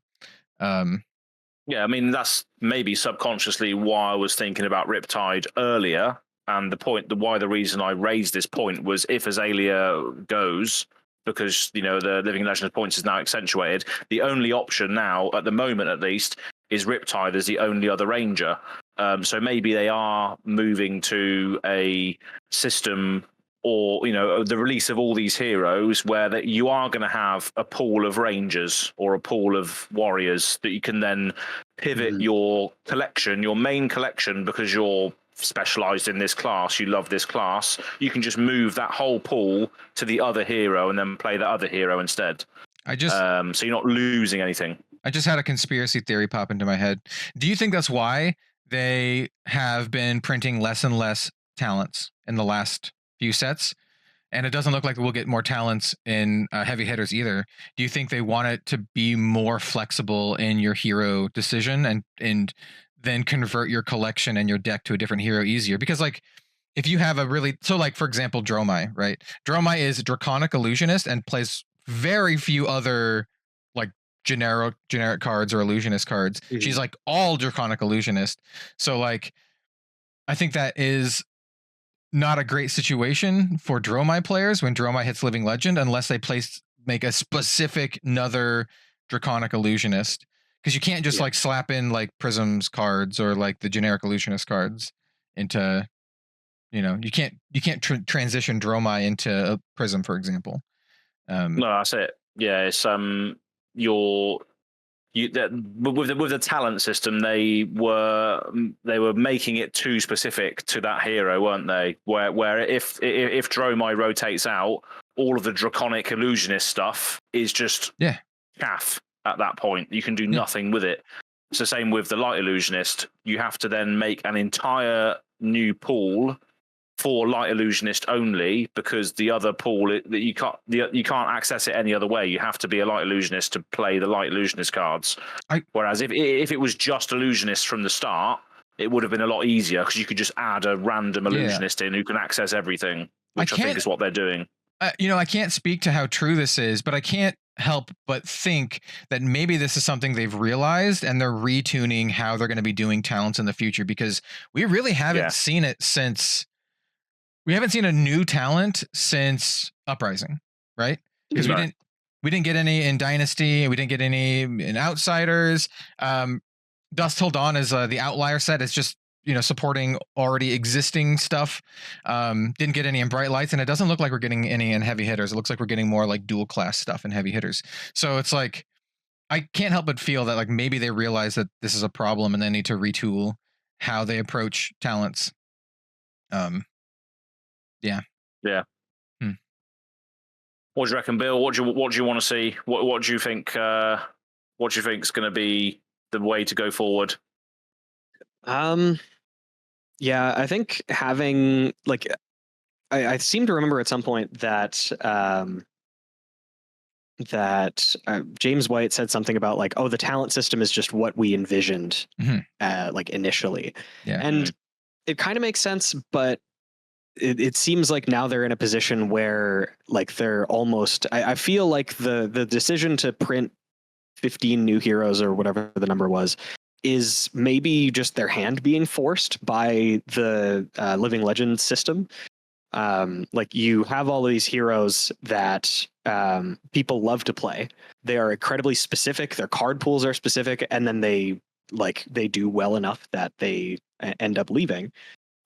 yeah, I mean that's maybe subconsciously why I was thinking about Riptide earlier, and the reason I raised this point was if Azalea goes, because the Living Legend points is now accentuated, the only option now at the moment at least is Riptide as the only other ranger. So maybe they are moving to a system, or the release of all these heroes where that you are going to have a pool of rangers or a pool of warriors that you can then pivot your collection, your main collection, because you're specialized in this class, you love this class, you can just move that whole pool to the other hero and then play the other hero instead. So you're not losing anything. I just had a conspiracy theory pop into my head. Do you think that's why they have been printing less and less talents in the last few sets? And it doesn't look like we'll get more talents in heavy hitters either. Do you think they want it to be more flexible in your hero decision and then convert your collection and your deck to a different hero easier? Because like if you have like for example, Dromai, right? Dromai is Draconic Illusionist and plays very few other like generic cards or illusionist cards. She's like all Draconic Illusionist. So like I think that is not a great situation for Dromai players when Dromai hits Living Legend, unless they make a specific another Draconic Illusionist, because you can't just like slap in like Prism's cards or like the generic Illusionist cards into, you can't transition Dromai into a Prism, for example. No, that's it. Yeah, it's with the talent system, they were making it too specific to that hero, weren't they? Where if Dromai rotates out, all of the Draconic Illusionist stuff is just chaff at that point. You can do nothing with it. It's the same with the Light Illusionist. You have to then make an entire new pool for Light Illusionist only, because the other pool you can't access it any other way. You have to be a Light Illusionist to play the Light Illusionist cards. Whereas if it was just Illusionist from the start, it would have been a lot easier, because you could just add a random Illusionist in who can access everything, which I think is what they're doing. I can't speak to how true this is, but I can't help but think that maybe this is something they've realized and they're retuning how they're going to be doing talents in the future, because we really haven't seen it since. We haven't seen a new talent since Uprising, right? Because we didn't get any in Dynasty, we didn't get any in Outsiders. Dusk Till Dawn is the outlier set. It's just supporting already existing stuff. Didn't get any in Bright Lights, and it doesn't look like we're getting any in Heavy Hitters. It looks like we're getting more like dual class stuff in Heavy Hitters. So it's like I can't help but feel that like maybe they realize that this is a problem and they need to retool how they approach talents. Yeah. What do you reckon, Bill? What do you want to see? What do you think? What do you think is going to be the way to go forward? Yeah, I think having like I seem to remember at some point that James White said something about like, oh, the talent system is just what we envisioned like initially, and it kind of makes sense, but it seems like now they're in a position where like they're almost I feel like the decision to print 15 new heroes or whatever the number was is maybe just their hand being forced by the Living Legend system. Like you have all of these heroes that people love to play. They are incredibly specific. Their card pools are specific, and then they do well enough that they end up leaving.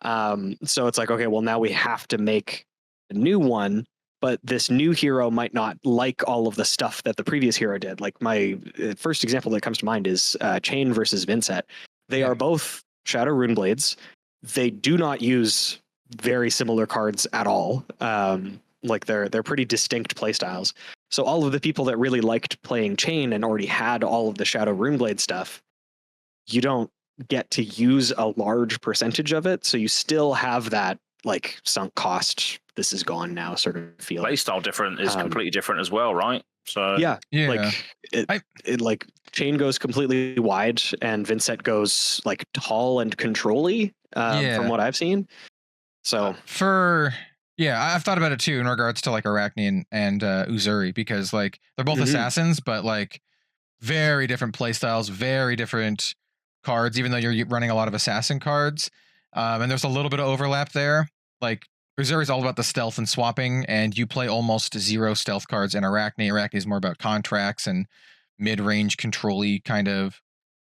So it's like, okay, well now we have to make a new one, but this new hero might not like all of the stuff that the previous hero did. Like my first example that comes to mind is Chain versus Vincent. They are both Shadow Runeblades. They do not use very similar cards at all. Like they're pretty distinct playstyles. So all of the people that really liked playing Chain and already had all of the Shadow Runeblade stuff, you don't get to use a large percentage of it, so you still have that like sunk cost, this is gone now sort of feel. Playstyle different is completely different as well, right? So like it like Chain goes completely wide and Vincent goes like tall and control-y from what I've seen. So for Yeah, I've thought about it too in regards to like Arachne and Uzuri, because like they're both assassins, but like very different playstyles, very different cards, even though you're running a lot of assassin cards. And there's a little bit of overlap there. Like Uzuri is all about the stealth and swapping, and you play almost 0 stealth cards in Arachne. Arachne is more about contracts and mid-range control-y kind of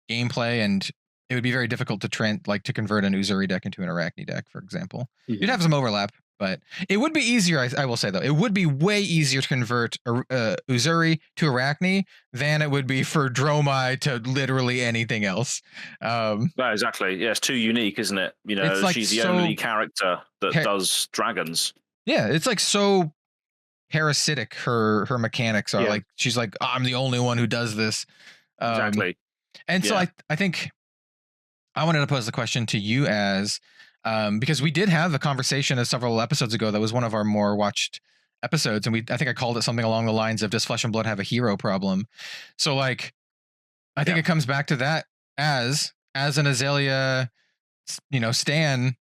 gameplay, and it would be very difficult to to convert an Uzuri deck into an Arachne deck, for example. You'd have some overlap, but it would be easier, I will say, though. It would be way easier to convert Uzuri to Arachne than it would be for Dromai to literally anything else. No, exactly. Yeah, it's too unique, isn't it? You know, like she's the only character that does dragons. Yeah, it's like so parasitic, her mechanics are. Like, she's like, I'm the only one who does this. Exactly. And so I think I wanted to pose the question to you as, because we did have a conversation several episodes ago that was one of our more watched episodes, and I think I called it something along the lines of, does Flesh and Blood have a hero problem? So like, I think it comes back to that as an Azalea, stan,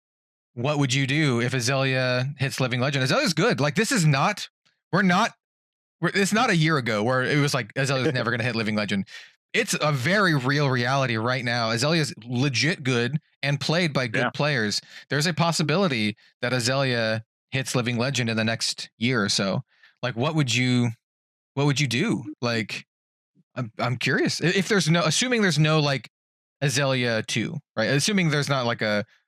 what would you do if Azalea hits Living Legend? Azalea's good. Like, this is not, it's not a year ago where it was like Azalea's never going to hit Living Legend. It's a very real reality right now. Azalea's legit good and played by good players. There's a possibility that Azalea hits Living Legend in the next year or so. Like, what would you do? Like, I'm curious. If there's assuming there's no like Azalea 2, right? Assuming there's not like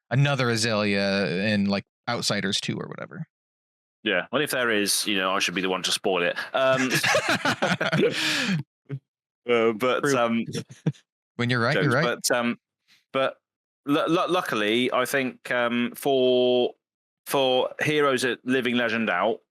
another Azalea in like Outsiders 2 or whatever. Yeah. Well, if there is, I should be the one to spoil it. But when you're right, you're right. But luckily, I think for heroes at Living Legend out,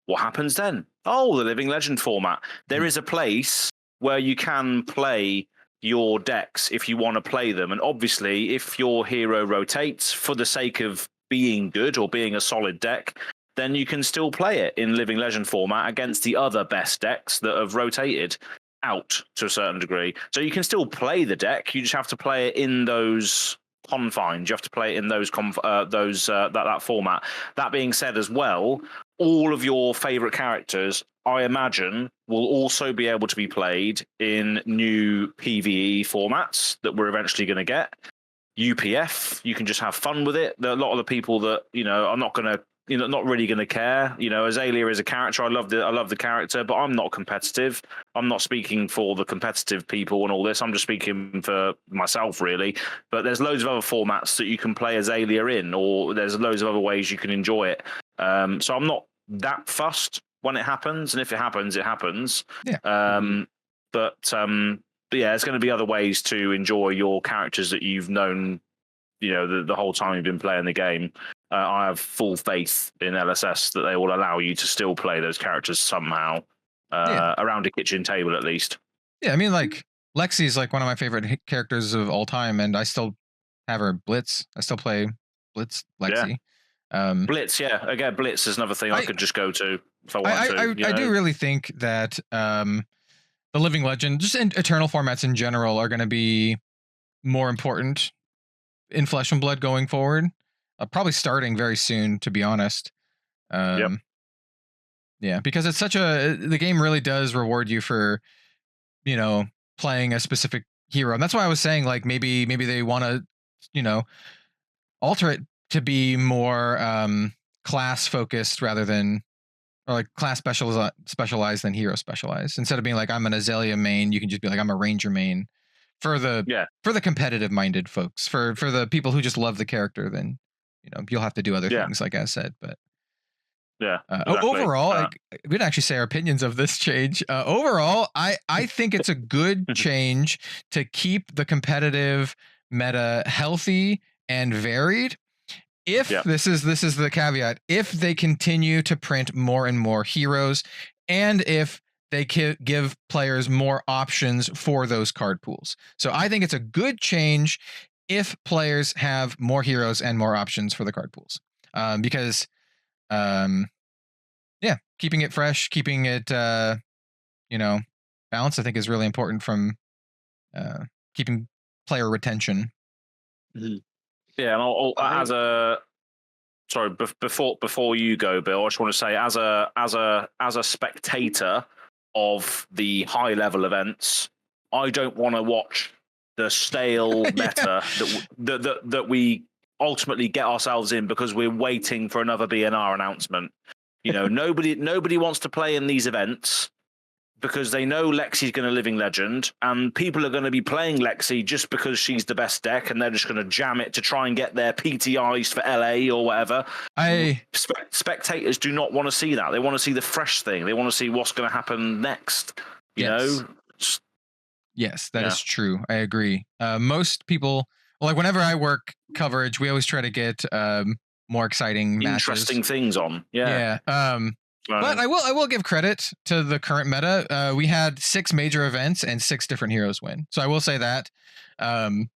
what happens then? Oh, the Living Legend format. There is a place where you can play your decks if you want to play them, and obviously, if your hero rotates for the sake of being good or being a solid deck, then you can still play it in Living Legend format against the other best decks that have rotated out to a certain degree. So you can still play the deck. You just have to play it in those confines. You have to play it in those that format. That being said, as well, all of your favorite characters, I imagine, will also be able to be played in new PvE formats that we're eventually going to get. UPF, you can just have fun with it. There are a lot of the people that are not going to. Not really going to care. Azalea is a character. I love the character, but I'm not competitive. I'm not speaking for the competitive people and all this. I'm just speaking for myself, really. But there's loads of other formats that you can play Azalea in, or there's loads of other ways you can enjoy it. So I'm not that fussed when it happens, and if it happens, it happens. Yeah. But yeah, there's going to be other ways to enjoy your characters that you've known, the whole time you've been playing the game. I have full faith in LSS that they will allow you to still play those characters somehow around a kitchen table, at least. Yeah, I mean, like, Lexi is like one of my favorite characters of all time, and I still have her Blitz. I still play Blitz Lexi. Yeah. Blitz, yeah. Again, Blitz is another thing I could just go to if I want to. I do really think that the Living Legend, just in Eternal formats in general, are going to be more important in Flesh and Blood going forward. Probably starting very soon, to be honest. Yeah, because it's the game really does reward you for, playing a specific hero. And that's why I was saying, like, maybe they want to, alter it to be more class focused rather than, or like class specialized than hero specialized. Instead of being like, I'm an Azalea main, you can just be like, I'm a Ranger main. For the competitive minded folks, for the people who just love the character, then you'll have to do other things, like I said. But exactly. Overall, we didn't actually say our opinions of this change. Overall, I think it's a good change to keep the competitive meta healthy and varied. If this is the caveat, if they continue to print more and more heroes, and if they give players more options for those card pools. So I think it's a good change if players have more heroes and more options for the card pools. Because, keeping it fresh, keeping it, balanced, I think is really important from keeping player retention. Yeah, and sorry, before you go, Bill, I just want to say, as a spectator of the high level events, I don't want to watch the stale meta that we ultimately get ourselves in because we're waiting for another BNR announcement. You know, nobody wants to play in these events because they know Lexi's going to Living Legend, and people are going to be playing Lexi just because she's the best deck, and they're just going to jam it to try and get their PTIs for LA or whatever. Spectators do not want to see that. They want to see the fresh thing. They want to see what's going to happen next. You know? Yes, that is true. I agree. Most people, like whenever I work coverage, we always try to get more exciting interesting things on. Yeah. But I will give credit to the current meta. We had 6 major events and 6 different heroes win. So I will say that. Currently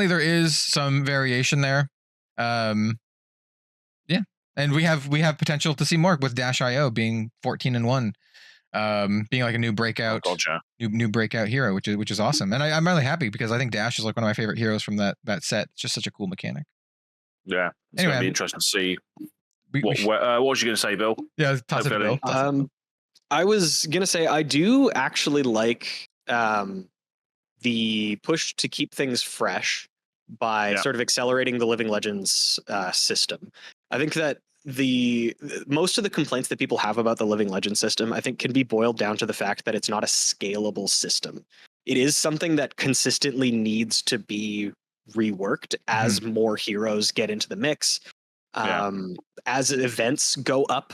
there is some variation there. And we have potential to see more with Dash.io being 14-1, being like a new breakout, new breakout hero, which is awesome. And I'm really happy because I think Dash is like one of my favorite heroes from that set. It's just such a cool mechanic. Yeah, it's going to be interesting to see. What was you going to say, Bill? Yeah, toss it to Bill. I was going to say I do actually like the push to keep things fresh by sort of accelerating the Living Legends system. I think that most of the complaints that people have about the Living Legends system, I think, can be boiled down to the fact that it's not a scalable system. It is something that consistently needs to be reworked as more heroes get into the mix. As events go up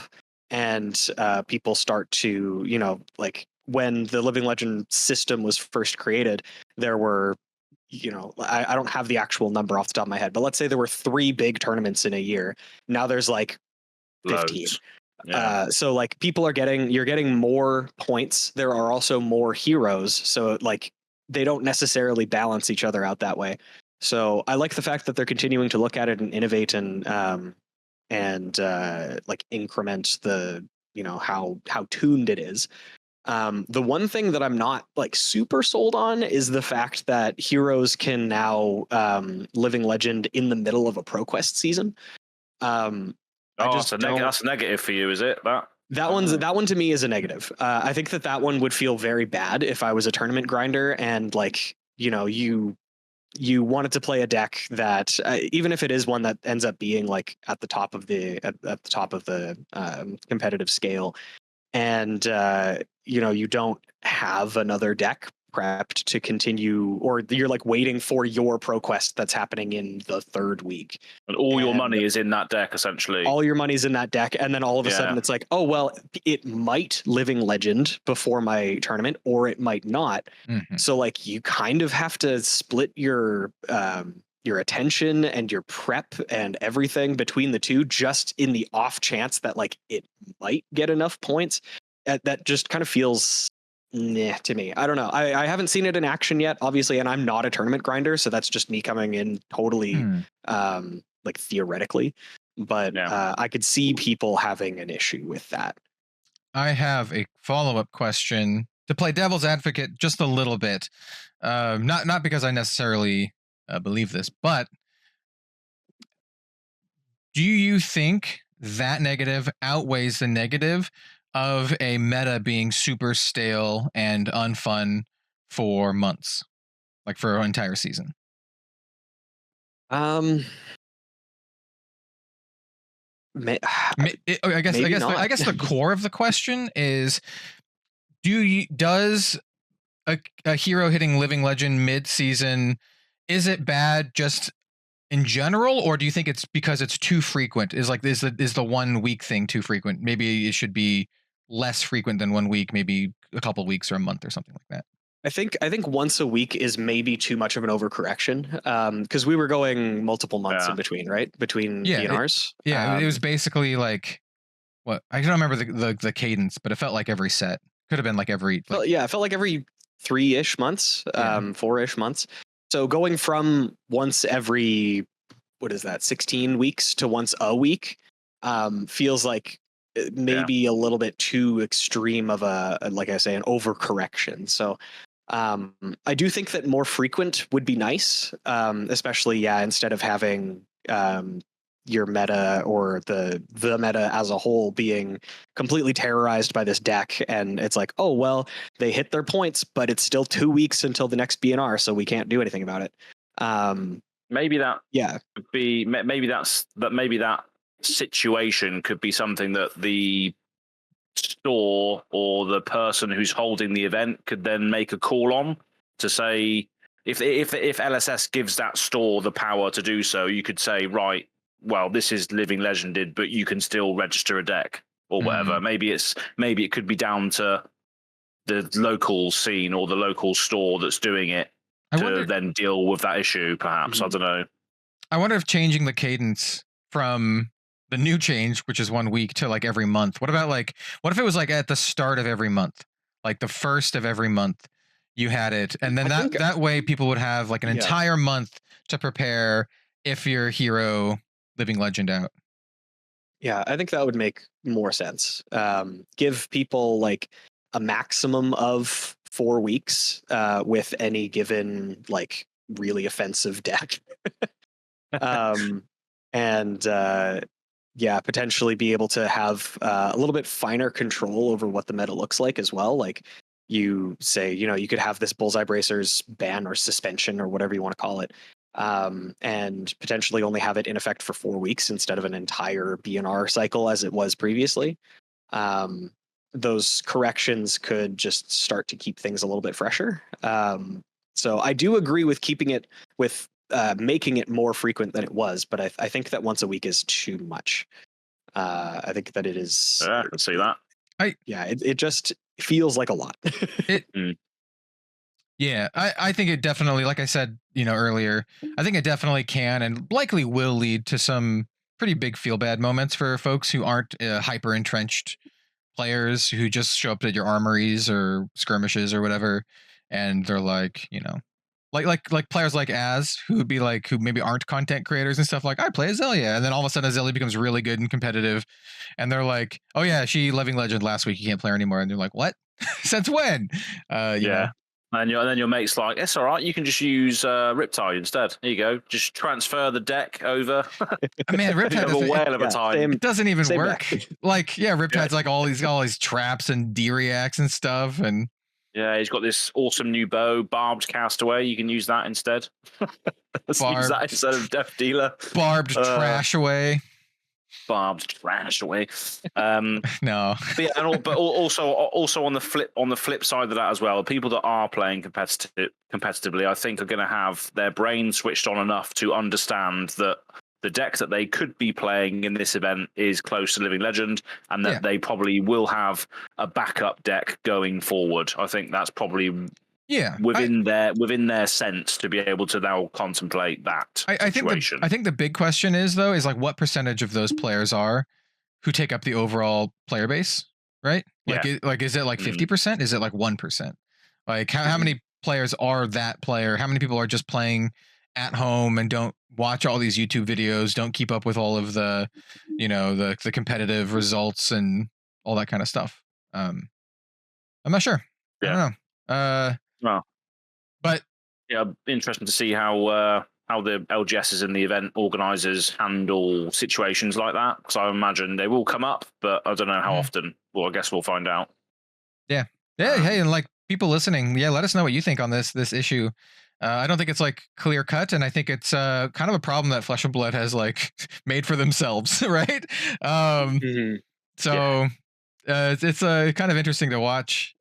and people start to, you know, like when the Living Legend system was first created, there were, you know, I don't have the actual number off the top of my head, but let's say there were 3 big tournaments in a year. Now there's like 15. So like you're getting more points. There are also more heroes. So like they don't necessarily balance each other out that way. So I like the fact that they're continuing to look at it and innovate and like increment the, you know, how tuned it is. The one thing that I'm not like super sold on is the fact that heroes can now Living Legend in the middle of a ProQuest season. That's a negative for you, is it? That one to me is a negative. I think that one would feel very bad if I was a tournament grinder and like, you know, you wanted to play a deck that even if it is one that ends up being like at the top of the competitive scale, and you know, you don't have another deck prepped to continue, or you're like waiting for your ProQuest that's happening in the 3rd week, and all your money is in that deck, essentially. All your money's in that deck, and then all of a sudden it's like, oh well, it might Living Legend before my tournament, or it might not. So like you kind of have to split your attention and your prep and everything between the two, just in the off chance that like it might get enough points. That just kind of feels to me. I don't know. I haven't seen it in action yet, obviously, and I'm not a tournament grinder, so that's just me coming in totally like theoretically. But I could see people having an issue with that. I have a follow-up question to play devil's advocate just a little bit. Not because I necessarily believe this, but do you think that negative outweighs the negative of a meta being super stale and unfun for months, like for an entire season? I guess the core of the question is: does a hero hitting Living Legend mid-season, is it bad just in general, or do you think it's because it's too frequent? Is the 1 week thing too frequent? Maybe it should be less frequent than 1 week, maybe a couple of weeks or a month or something like that. I think once a week is maybe too much of an overcorrection, because we were going multiple months in between, right? Between DNRs. It was basically like, what, I don't remember the cadence, but it felt like every set. Could have been like every. Like, it felt like every 3-ish months, 4-ish months. So going from once every, 16 weeks to once a week, feels like maybe a little bit too extreme of like I say, an overcorrection. So I do think that more frequent would be nice, especially instead of having your meta or the meta as a whole being completely terrorized by this deck, and it's like, oh well, they hit their points, but it's still 2 weeks until the next BNR, so we can't do anything about it. Maybe that Yeah, could be. Maybe that situation could be something that the store or the person who's holding the event could then make a call on to say, if LSS gives that store the power to do so, you could say, right, well, this is living legended, but you can still register a deck or whatever. Maybe it could be down to the local scene or the local store that's doing it to then deal with that issue, perhaps. I don't know. I wonder if changing the cadence from the new change, which is 1 week, to like every month. What if it was like at the start of every month, like the first of every month you had it, and then that way people would have like an entire month to prepare if your hero living legend out. Yeah, I think that would make more sense. Give people like a maximum of 4 weeks with any given like really offensive deck. And potentially be able to have a little bit finer control over what the meta looks like as well. Like you say, you could have this Bullseye Bracers ban or suspension or whatever you want to call it, and potentially only have it in effect for 4 weeks instead of an entire BNR cycle as it was previously. Those corrections could just start to keep things a little bit fresher. So I do agree with keeping it with making it more frequent than it was, but I think that once a week is too much. I think that it is. Yeah, I can see that. It just feels like a lot. Yeah, I think it definitely, like I said, earlier, I think it definitely can and likely will lead to some pretty big feel bad moments for folks who aren't hyper entrenched players who just show up at your armories or skirmishes or whatever, and they're like, like players like who maybe aren't content creators and stuff, like, I play Azalea, and then all of a sudden Azalea becomes really good and competitive, and they're like, oh yeah, she living legend last week, you can't play her anymore, and they're like, what? Since when? You know? And then your mate's like, it's all right, you can just use Riptide instead. There you go. Just transfer the deck over. Man, Riptide have a whale of a time. It doesn't even work. Riptide's like all these traps and D-reacts and stuff, and yeah, he's got this awesome new bow, Barbed Castaway. You can use that instead. Use that instead of Death Dealer. Barbed Trash Away. Barbed Trash Away. No. But also on the flip side of that as well, people that are playing competitively, I think, are going to have their brain switched on enough to understand that the deck that they could be playing in this event is close to Living Legend, and that they probably will have a backup deck going forward. I think that's probably within their sense to be able to now contemplate that situation. I think the big question is like what percentage of those players are who take up the overall player base, right? Like, is it like 50%? Is it like 1%? Like how many players are that player? How many people are just playing at home and don't watch all these YouTube videos, don't keep up with all of the, the competitive results and all that kind of stuff? I'm not sure. I don't know. But yeah, interesting to see how the LGSs and the event organizers handle situations like that, because I imagine they will come up, but I don't know how often. Well, I guess we'll find out. Yeah. Hey, and like people listening, let us know what you think on this issue. I don't think it's like clear cut, and I think it's kind of a problem that Flesh and Blood has like made for themselves, right? So it's kind of interesting to watch.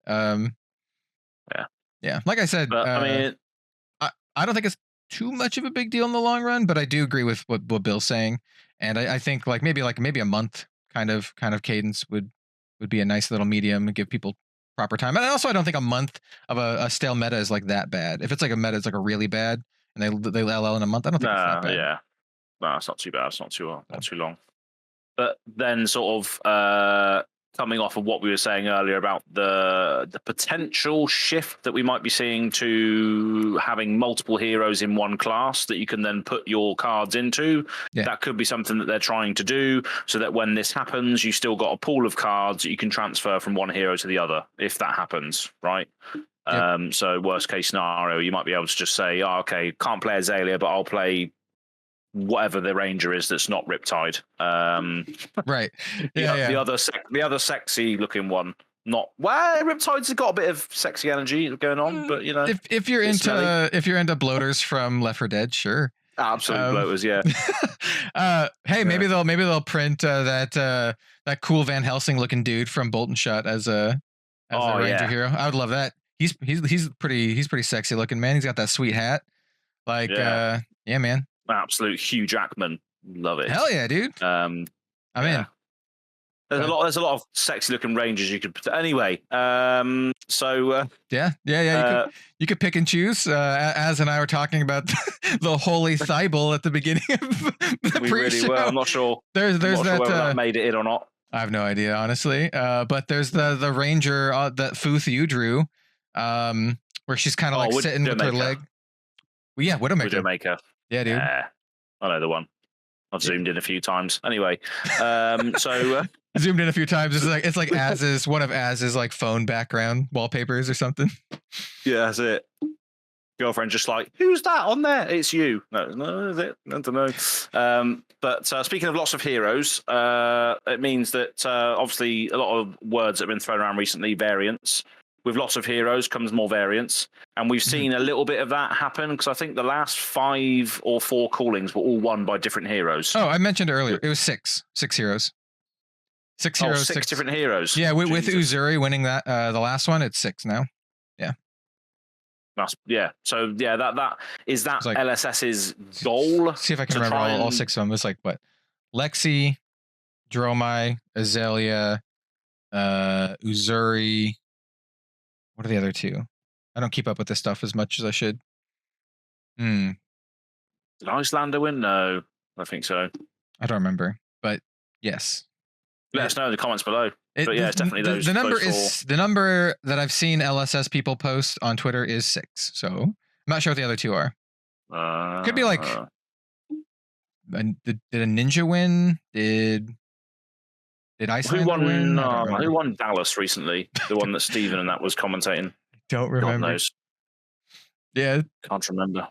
Yeah. Like I said, but, I don't think it's too much of a big deal in the long run, but I do agree with what Bill's saying, and I think maybe a month kind of cadence would be a nice little medium and give people proper time. And also, I don't think a month of a stale meta is like that bad. If it's like a meta, it's like a really bad, and they LL in a month, I don't think it's that bad. Yeah, no, it's not too bad. It's not too long. But then, sort of coming off of what we were saying earlier about the potential shift that we might be seeing to having multiple heroes in one class that you can then put your cards into, that could be something that they're trying to do, so that when this happens, you still got a pool of cards that you can transfer from one hero to the other, if that happens, right? So worst case scenario, you might be able to just say, okay, can't play Azalea, but I'll play whatever the ranger is that's not Riptide. Right. The other sexy looking one. Not well, Riptide's got a bit of sexy energy going on, but you know, if you're into bloaters from Left 4 Dead, sure. Absolute bloaters, yeah. Hey, maybe they'll print that cool Van Helsing looking dude from Bolt and Shot as a ranger hero. I would love that. He's pretty sexy looking, man. He's got that sweet hat. Like yeah man. Absolute Hugh Jackman. Love it. Hell yeah, dude. I'm in. There's a lot of sexy looking rangers you could anyway. So you could pick and choose. Az and I were talking about the holy Thybul at the beginning of the pre-show. Really were. I'm not sure. There's not that, sure whether that made it in or not. I have no idea, honestly. But there's the ranger that Futh you drew, where she's kind of like sitting with her leg. Well, yeah, Widowmaker. Yeah, dude. I know the one. I've zoomed in a few times. Anyway, so zoomed in a few times. It's like Az's one of Az's like phone background wallpapers or something. Yeah, that's it. Girlfriend just like, who's that on there? It's you. No, is it? I don't know. But speaking of lots of heroes, it means that obviously a lot of words that have been thrown around recently, variants. With lots of heroes comes more variants. And we've seen a little bit of that happen because I think the last 5 or 4 callings were all won by different heroes. Oh, I mentioned earlier. It was 6 heroes. 6 heroes. 6 different heroes. Yeah, with UZURI winning that the last one, it's 6 now. Yeah. So that is that like, LSS's goal. See if I can remember all 6 of them. It's like what? Lexi, Dromai, Azalea, UZURI. What are the other 2? I don't keep up with this stuff as much as I should. Did Icelander win? No, I think so. I don't remember, but yes. Let us know in the comments below. But yeah, it's definitely those. The number that I've seen LSS people post on Twitter is 6. So I'm not sure what the other 2 are. Could be like, did a ninja win? Did Icelander win? Who won Dallas recently? The one that Steven and that was commentating. Don't remember. God knows. Yeah, can't remember.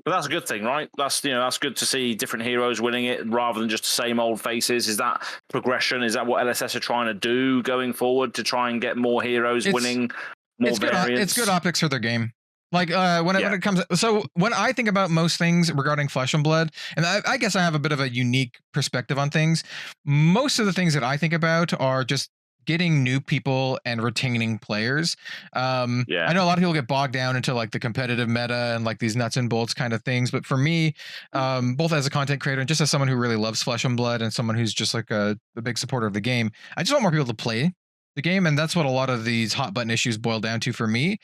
But that's a good thing, right? That's good to see different heroes winning it rather than just the same old faces. Is that progression? Is that what LSS are trying to do going forward to try and get more heroes winning, more variants? It's good optics for their game. Like when it comes, so when I think about most things regarding Flesh and Blood, and I guess I have a bit of a unique perspective on things. Most of the things that I think about are just getting new people and retaining players. I know a lot of people get bogged down into like the competitive meta and like these nuts and bolts kind of things. But for me, both as a content creator and just as someone who really loves Flesh and Blood and someone who's just like a big supporter of the game, I just want more people to play the game. And that's what a lot of these hot button issues boil down to for me.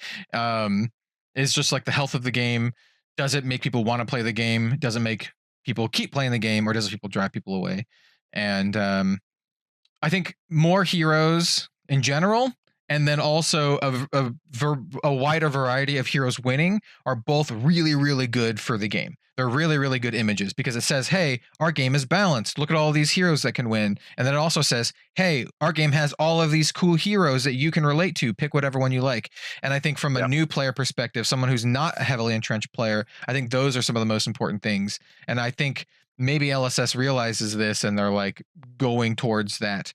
It's just like the health of the game. Does it make people want to play the game? Does it make people keep playing the game, or does it people drive people away? And I think more heroes in general, and then also a wider variety of heroes winning are both really, really good for the game. They're really, really good images because it says, hey, our game is balanced. Look at all these heroes that can win. And then it also says, hey, our game has all of these cool heroes that you can relate to. Pick whatever one you like. And I think from a new player perspective, someone who's not a heavily entrenched player, I think those are some of the most important things. And I think maybe LSS realizes this and they're like going towards that.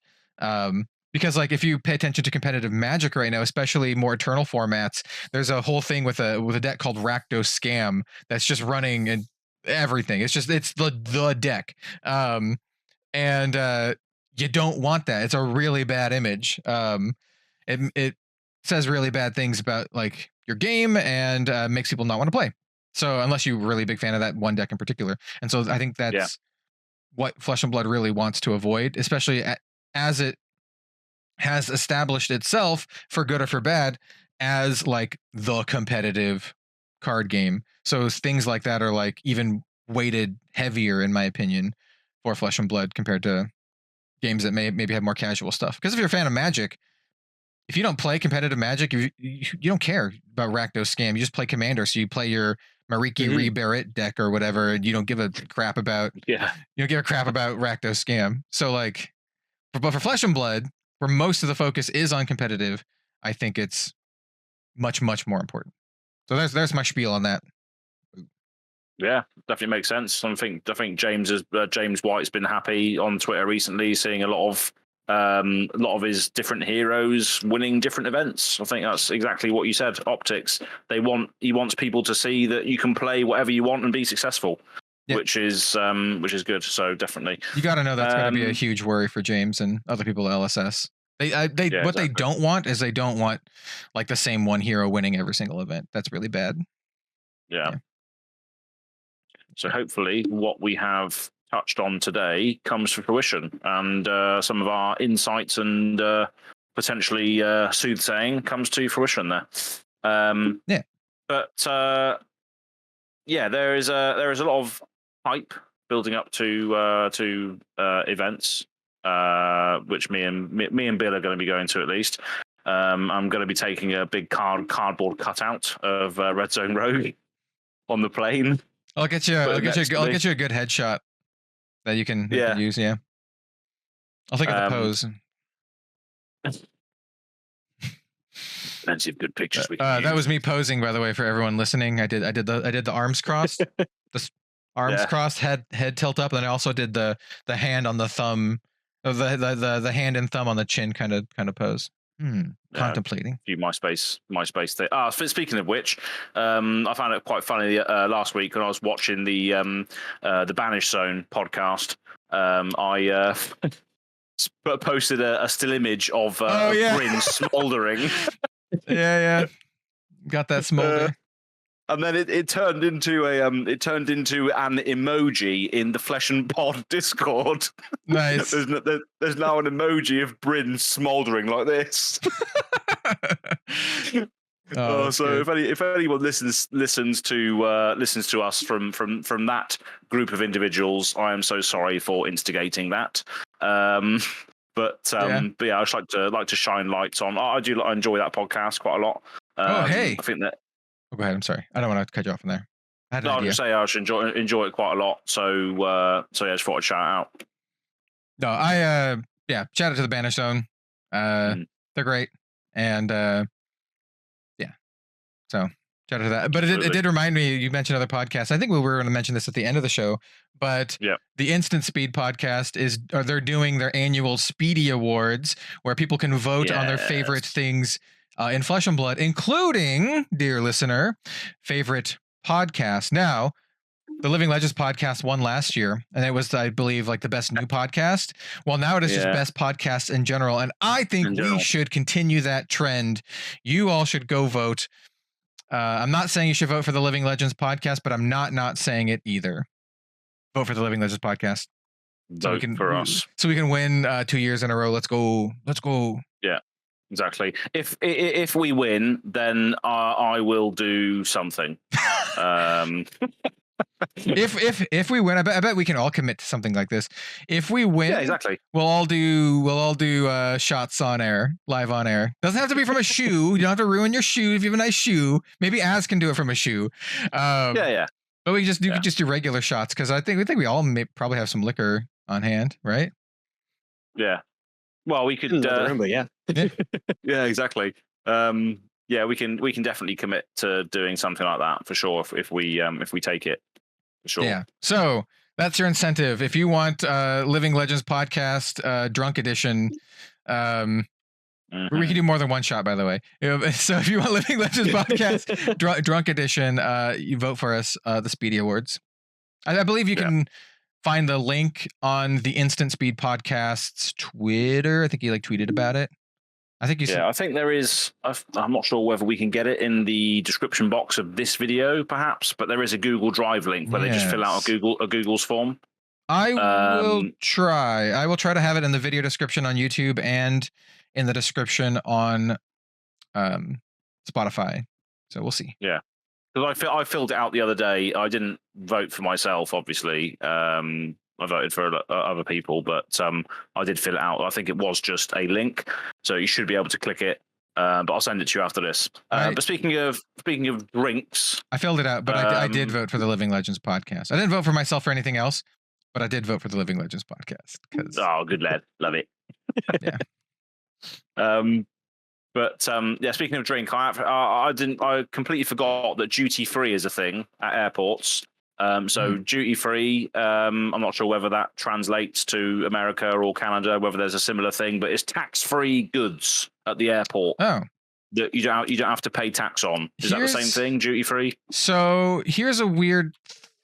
Because like if you pay attention to competitive Magic right now, especially more Eternal formats, there's a whole thing with a deck called Rakdos Scam that's just running and everything. It's the deck, and you don't want that. It's a really bad image. It says really bad things about like your game and makes people not want to play. So unless you're really a big fan of that one deck in particular, and so I think that's what Flesh and Blood really wants to avoid, especially as it has established itself, for good or for bad, as like the competitive card game. So things like that are like even weighted heavier, in my opinion, for Flesh and Blood compared to games that maybe have more casual stuff. Because if you're a fan of Magic, if you don't play competitive Magic, you don't care about Rakdos Scam. You just play Commander, so you play your Mariki Re-Barrett deck or whatever, and you don't give a crap about you don't give a crap about Rakdos Scam. So like, but for Flesh and Blood, where most of the focus is on competitive, I think it's much, much more important. So there's my spiel on that. Yeah, definitely makes sense. I think James White's been happy on Twitter recently, seeing a lot of his different heroes winning different events. I think that's exactly what you said. Optics. He wants people to see that you can play whatever you want and be successful, which is good. So definitely, you got to know that's going to be a huge worry for James and other people at LSS. They don't want is they don't want like the same one hero winning every single event. That's really bad. Yeah. So hopefully what we have touched on today comes to fruition, and some of our insights and potentially soothsaying comes to fruition there. But there is a lot of hype building up to events, which me and Bill are going to be going to at least. I'm going to be taking a big cardboard cutout of Red Zone Rogue on the plane. I'll get you a good headshot that you can use. Yeah, I'll think of the pose. Plenty of good pictures. That was me posing, by the way, for everyone listening. I did the arms crossed, the arms crossed, head tilt up, and then I also did the hand on the thumb, the hand and thumb on the chin kind of pose. Contemplating. A few MySpace thing. Speaking of which, I found it quite funny last week when I was watching the Banish Zone podcast. I posted a still image of Bryn smoldering. Yeah. Got that smolder. And then it turned into an emoji in the Flesh and Pod Discord. Nice. There's now an emoji of Bryn smoldering like this. So if anyone listens to us from that group of individuals, I am so sorry for instigating that. But I just like to shine lights on. I enjoy that podcast quite a lot. I think that. Oh, go ahead. I'm sorry. I don't want to cut you off from there. I was going to say I should enjoy it quite a lot. So I just thought I'd shout out. No, shout out to the Banish Zone. They're great, and so shout out to that. But it did remind me. You mentioned other podcasts. I think we were going to mention this at the end of the show, but the Instant Speed podcast they're doing their annual Speedy Awards, where people can vote on their favorite things. In Flesh and Blood, including, dear listener, favorite podcast. Now, the Living Legends podcast won last year, and it was, I believe, like the best new podcast. Well, now it is just best podcast in general, and I think we should continue that trend. You all should go vote. I'm not saying you should vote for the Living Legends podcast, but I'm not saying it either. Vote for the Living Legends podcast. Vote for us. So we can win 2 years in a row. Let's go. Yeah. Exactly. If we win, then I will do something. If we win, I bet we can all commit to something like this. If we win, exactly. We'll all do shots on air, live on air. Doesn't have to be from a shoe. You don't have to ruin your shoe if you have a nice shoe. Maybe Az can do it from a shoe. But we could just do regular shots, because we think we all probably have some liquor on hand, right? Yeah. Well, we could. Yeah, exactly. We can definitely commit to doing something like that for sure if we take it. For sure. Yeah. So that's your incentive. If you want Living Legends podcast drunk edition, we can do more than one shot, by the way. So if you want Living Legends podcast drunk edition, you vote for us, the Speedy Awards. I believe you can find the link on the Instant Speed Podcast's Twitter. I think he tweeted about it. I think I think there is. I'm not sure whether we can get it in the description box of this video, perhaps, but there is a Google Drive link where they just fill out a Google's form. I will try. I will try to have it in the video description on YouTube and in the description on Spotify. So we'll see. Yeah. Because I filled it out the other day. I didn't vote for myself, obviously. I voted for other people, but I did fill it out. I think it was just a link, so you should be able to click it. But I'll send it to you after this. But speaking of drinks, I filled it out, but I did vote for the Living Legends podcast. I didn't vote for myself or anything else, but I did vote for the Living Legends podcast. Good lad, love it. Yeah. But speaking of drink, I completely forgot that duty free is a thing at airports. So duty free. I'm not sure whether that translates to America or Canada, whether there's a similar thing, but it's tax free goods at the airport. Oh, That you don't have to pay tax on. Is that the same thing? Duty free. So here's a weird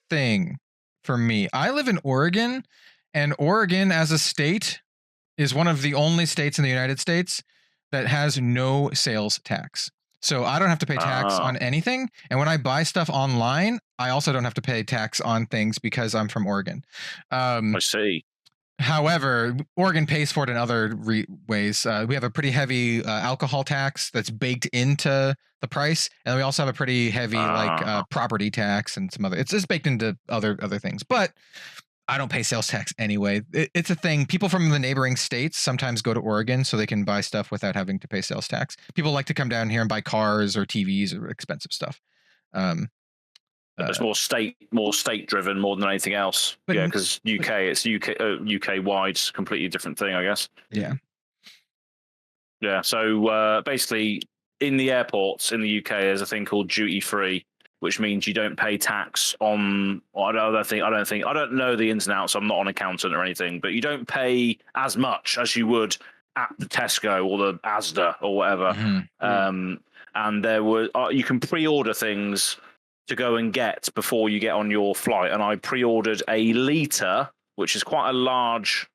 thing for me. I live in Oregon, and Oregon as a state is one of the only states in the United States that has no sales tax. So I don't have to pay tax on anything. And when I buy stuff online, I also don't have to pay tax on things because I'm from Oregon. I see. However, Oregon pays for it in other ways. We have a pretty heavy alcohol tax that's baked into the price, and we also have a pretty heavy property tax and some other. It's just baked into other things. But I don't pay sales tax anyway. It's a thing. People from the neighboring states sometimes go to Oregon so they can buy stuff without having to pay sales tax. People like to come down here and buy cars or TVs or expensive stuff. It's more state driven more than anything else. Yeah, because it's UK wide, completely different thing, I guess. Yeah. Yeah. So basically, in the airports in the UK, there's a thing called duty free, which means you don't pay tax on. Well, I don't know the ins and outs. I'm not an accountant or anything, but you don't pay as much as you would at the Tesco or the Asda or whatever. And there were you can pre-order things to go and get before you get on your flight, and I pre-ordered a litre, which is quite a large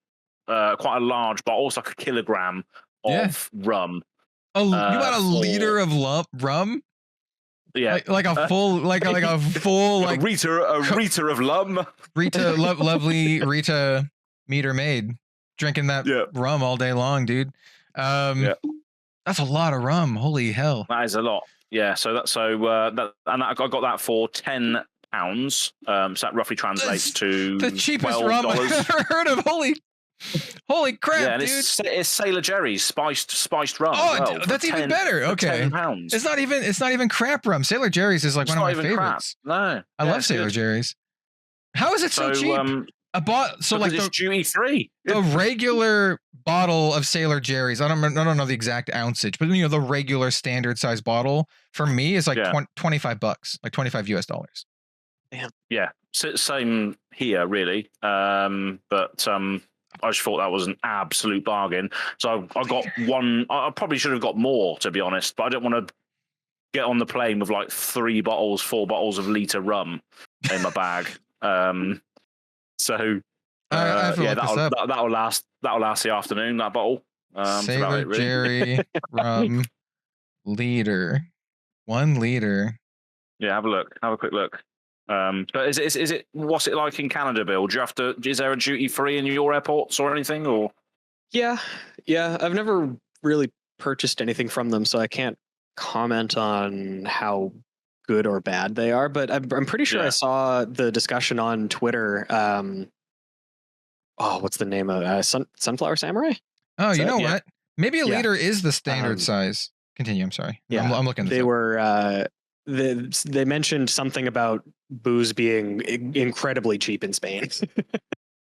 bottle. It's like a kilogram of rum. Oh, you bought a liter of rum? Yeah, like a full, like a full, like a Rita of rum. Rita, lovely Rita meter maid, drinking that rum all day long, dude. That's a lot of rum. Holy hell, that is a lot. Yeah, I got that for £10. So that roughly translates to the cheapest $12. rum I've ever heard of. Holy crap, yeah, and dude! It's Sailor Jerry's spiced rum. Oh, that's even better. Okay, £10. It's not even crap rum. Sailor Jerry's is like one of my favorites. Crap. No, I love Sailor Jerry's. How is it so cheap? Like it's duty free. The regular bottle of Sailor Jerry's, I don't know the exact ounceage, but the regular standard size bottle for me is like $25, like $25 US. Damn. Yeah, same here really. But I just thought that was an absolute bargain. So I got one. I probably should have got more, to be honest, but I don't want to get on the plane with like 4 bottles of litre rum in my bag. So that'll last the afternoon. That bottle. Sailor Jerry rum liter, 1 liter. Yeah, have a quick look. But is it what's it like in Canada, Bill? Is there a duty free in your airports or anything? Or yeah, I've never really purchased anything from them, so I can't comment on how good or bad they are, but I'm pretty sure I saw the discussion on Twitter. What's the name of Sunflower Samurai? Oh, you know what? Maybe a liter is the standard size. Continue. I'm sorry. Yeah, I'm looking. They were. They mentioned something about booze being incredibly cheap in Spain.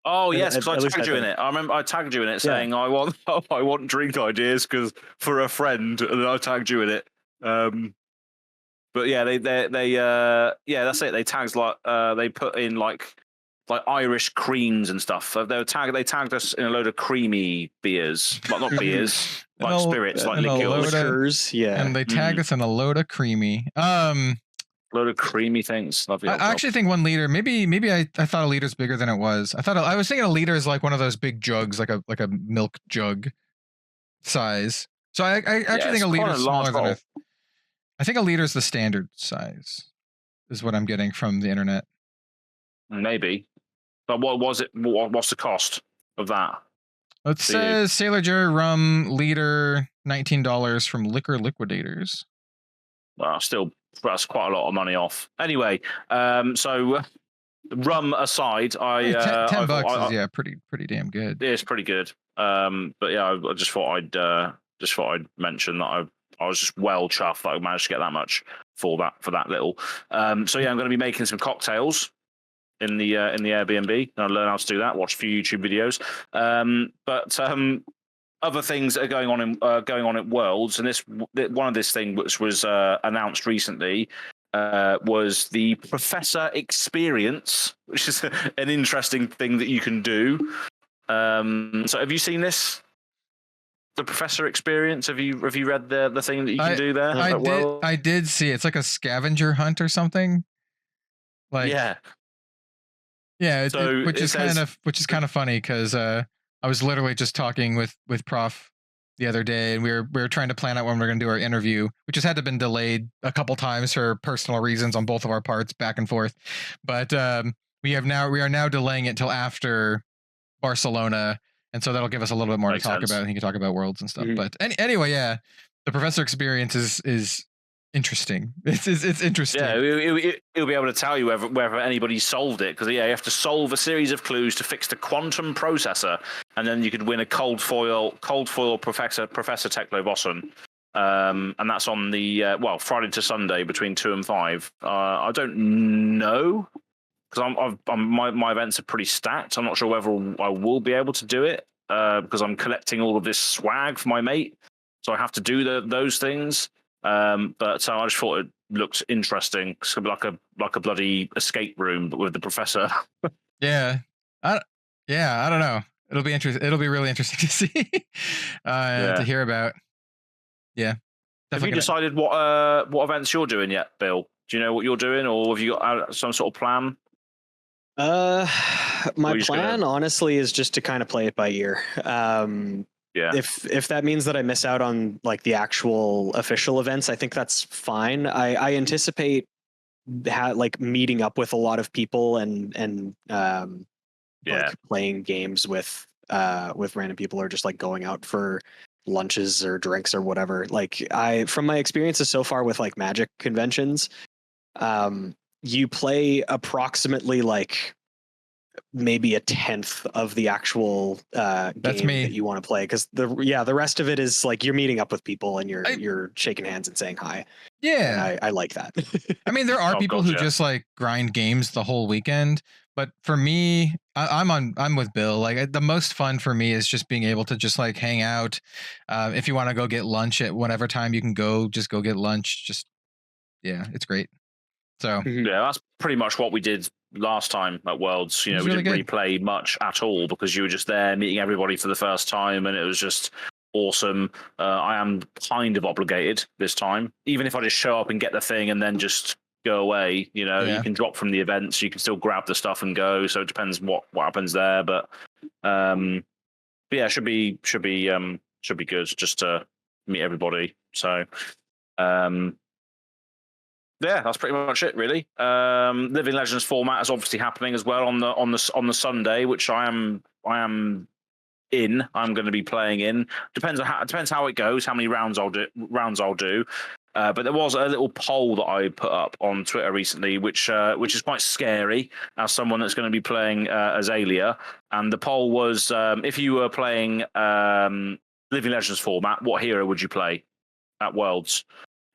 Oh yes, because I tagged you in it. I remember I tagged you in it saying I want drink ideas because for a friend, and then I tagged you in it. But yeah, they that's it. They tagged they put in like Irish creams and stuff. They tagged us in a load of creamy beers, not beers, like spirits, like liqueurs. Yeah, and they tagged us in a load of creamy. Load of creamy things. Lovely. I actually think 1 liter. Maybe I thought a liter's bigger than it was. I was thinking a liter is like one of those big jugs, like a milk jug size. So I actually think a liter is smaller than I think a liter is the standard size, is what I'm getting from the internet. Maybe, but what was it? What's the cost of that? It says Sailor Jerry rum liter $19 from Liquor Liquidators. Well, still, that's quite a lot of money off. Anyway, so rum aside, $10 is pretty damn good. It's pretty good. But yeah, I just thought I'd mention that I was just well chuffed that I managed to get that much for that little. So yeah, I'm going to be making some cocktails in the Airbnb. I'll learn how to do that. Watch a few YouTube videos. But other things that are going on at Worlds, and one of this thing which was announced recently was the Professor Experience, which is an interesting thing that you can do. So have you seen this? The Professor Experience? Have you read the thing that you can do there? I did see it. It's like a scavenger hunt or something. Like yeah. Which is kind of funny because I was literally just talking with Prof the other day, and we were trying to plan out when we're going to do our interview, which has had to have been delayed a couple times for personal reasons on both of our parts, back and forth. But we are now delaying it till after Barcelona, and so that'll give us a little bit more to talk about. He can talk about Worlds and stuff. Mm-hmm. But anyway, yeah, the Professor Experience is interesting. It's interesting. Yeah, he'll be able to tell you whether anybody solved it, because you have to solve a series of clues to fix the quantum processor, and then you could win a cold foil Professor Teklo Vossen. And that's on the Friday to Sunday between 2 and 5. I don't know, because my events are pretty stacked. I'm not sure whether I will be able to do it because I'm collecting all of this swag for my mate, so I have to do those things. But I just thought it looked interesting. It's gonna be like a bloody escape room, but with the professor. Yeah, I don't know. It'll be interesting. It'll be really interesting to see, to hear about. Yeah. Have you decided what events you're doing yet, Bill? Do you know what you're doing, or have you got some sort of plan? My plan, honestly, is just to kind of play it by ear. Yeah. If that means that I miss out on like the actual official events, I think that's fine. I anticipate like meeting up with a lot of people and like playing games with random people, or just like going out for lunches or drinks or whatever. Like from my experiences so far with like Magic conventions, you play approximately like maybe 1/10 of the actual game that you want to play, because the rest of it is like you're meeting up with people and you're shaking hands and saying hi. Yeah, and I like that. I mean, there are people who just like grind games the whole weekend, but for me, I'm with Bill. Like the most fun for me is just being able to just like hang out. If you want to go get lunch at whatever time you can go, just go get lunch. It's great. So yeah, that's pretty much what we did last time at Worlds. We didn't really play much at all because you were just there meeting everybody for the first time, and it was just awesome. I am kind of obligated this time, even if I just show up and get the thing and then just go away. You can drop from the events, you can still grab the stuff and go. So it depends what happens there, but yeah, should be good just to meet everybody. So. Yeah, that's pretty much it, really. Living Legends format is obviously happening as well on the Sunday, which I am in. I'm going to be playing in. Depends how it goes, how many rounds I'll do. But there was a little poll that I put up on Twitter recently, which is quite scary as someone that's going to be playing Azalea. And the poll was, if you were playing Living Legends format, what hero would you play at Worlds?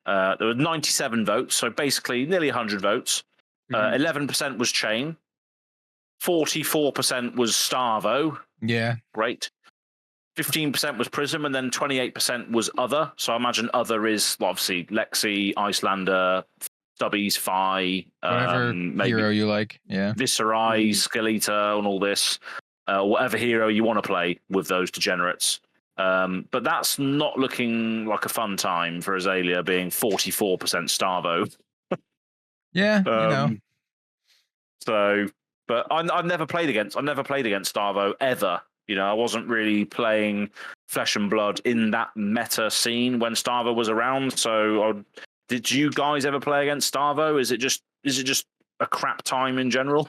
There were 97 votes, so basically nearly 100 votes. 11% was Chain, 44% was Starvo. Yeah, great. 15% was Prism, and then 28% was Other. So I imagine Other is obviously Lexi, Icelander, Stubbies, Fi, whatever hero you like. Yeah, Viserai, Skeletor, and all this. Whatever hero you want to play with those degenerates. But that's not looking like a fun time for Azalea being 44% Starvo. Yeah, So, but I've never played against Starvo ever. I wasn't really playing Flesh and Blood in that meta scene when Starvo was around. So, did you guys ever play against Starvo? Is it just a crap time in general?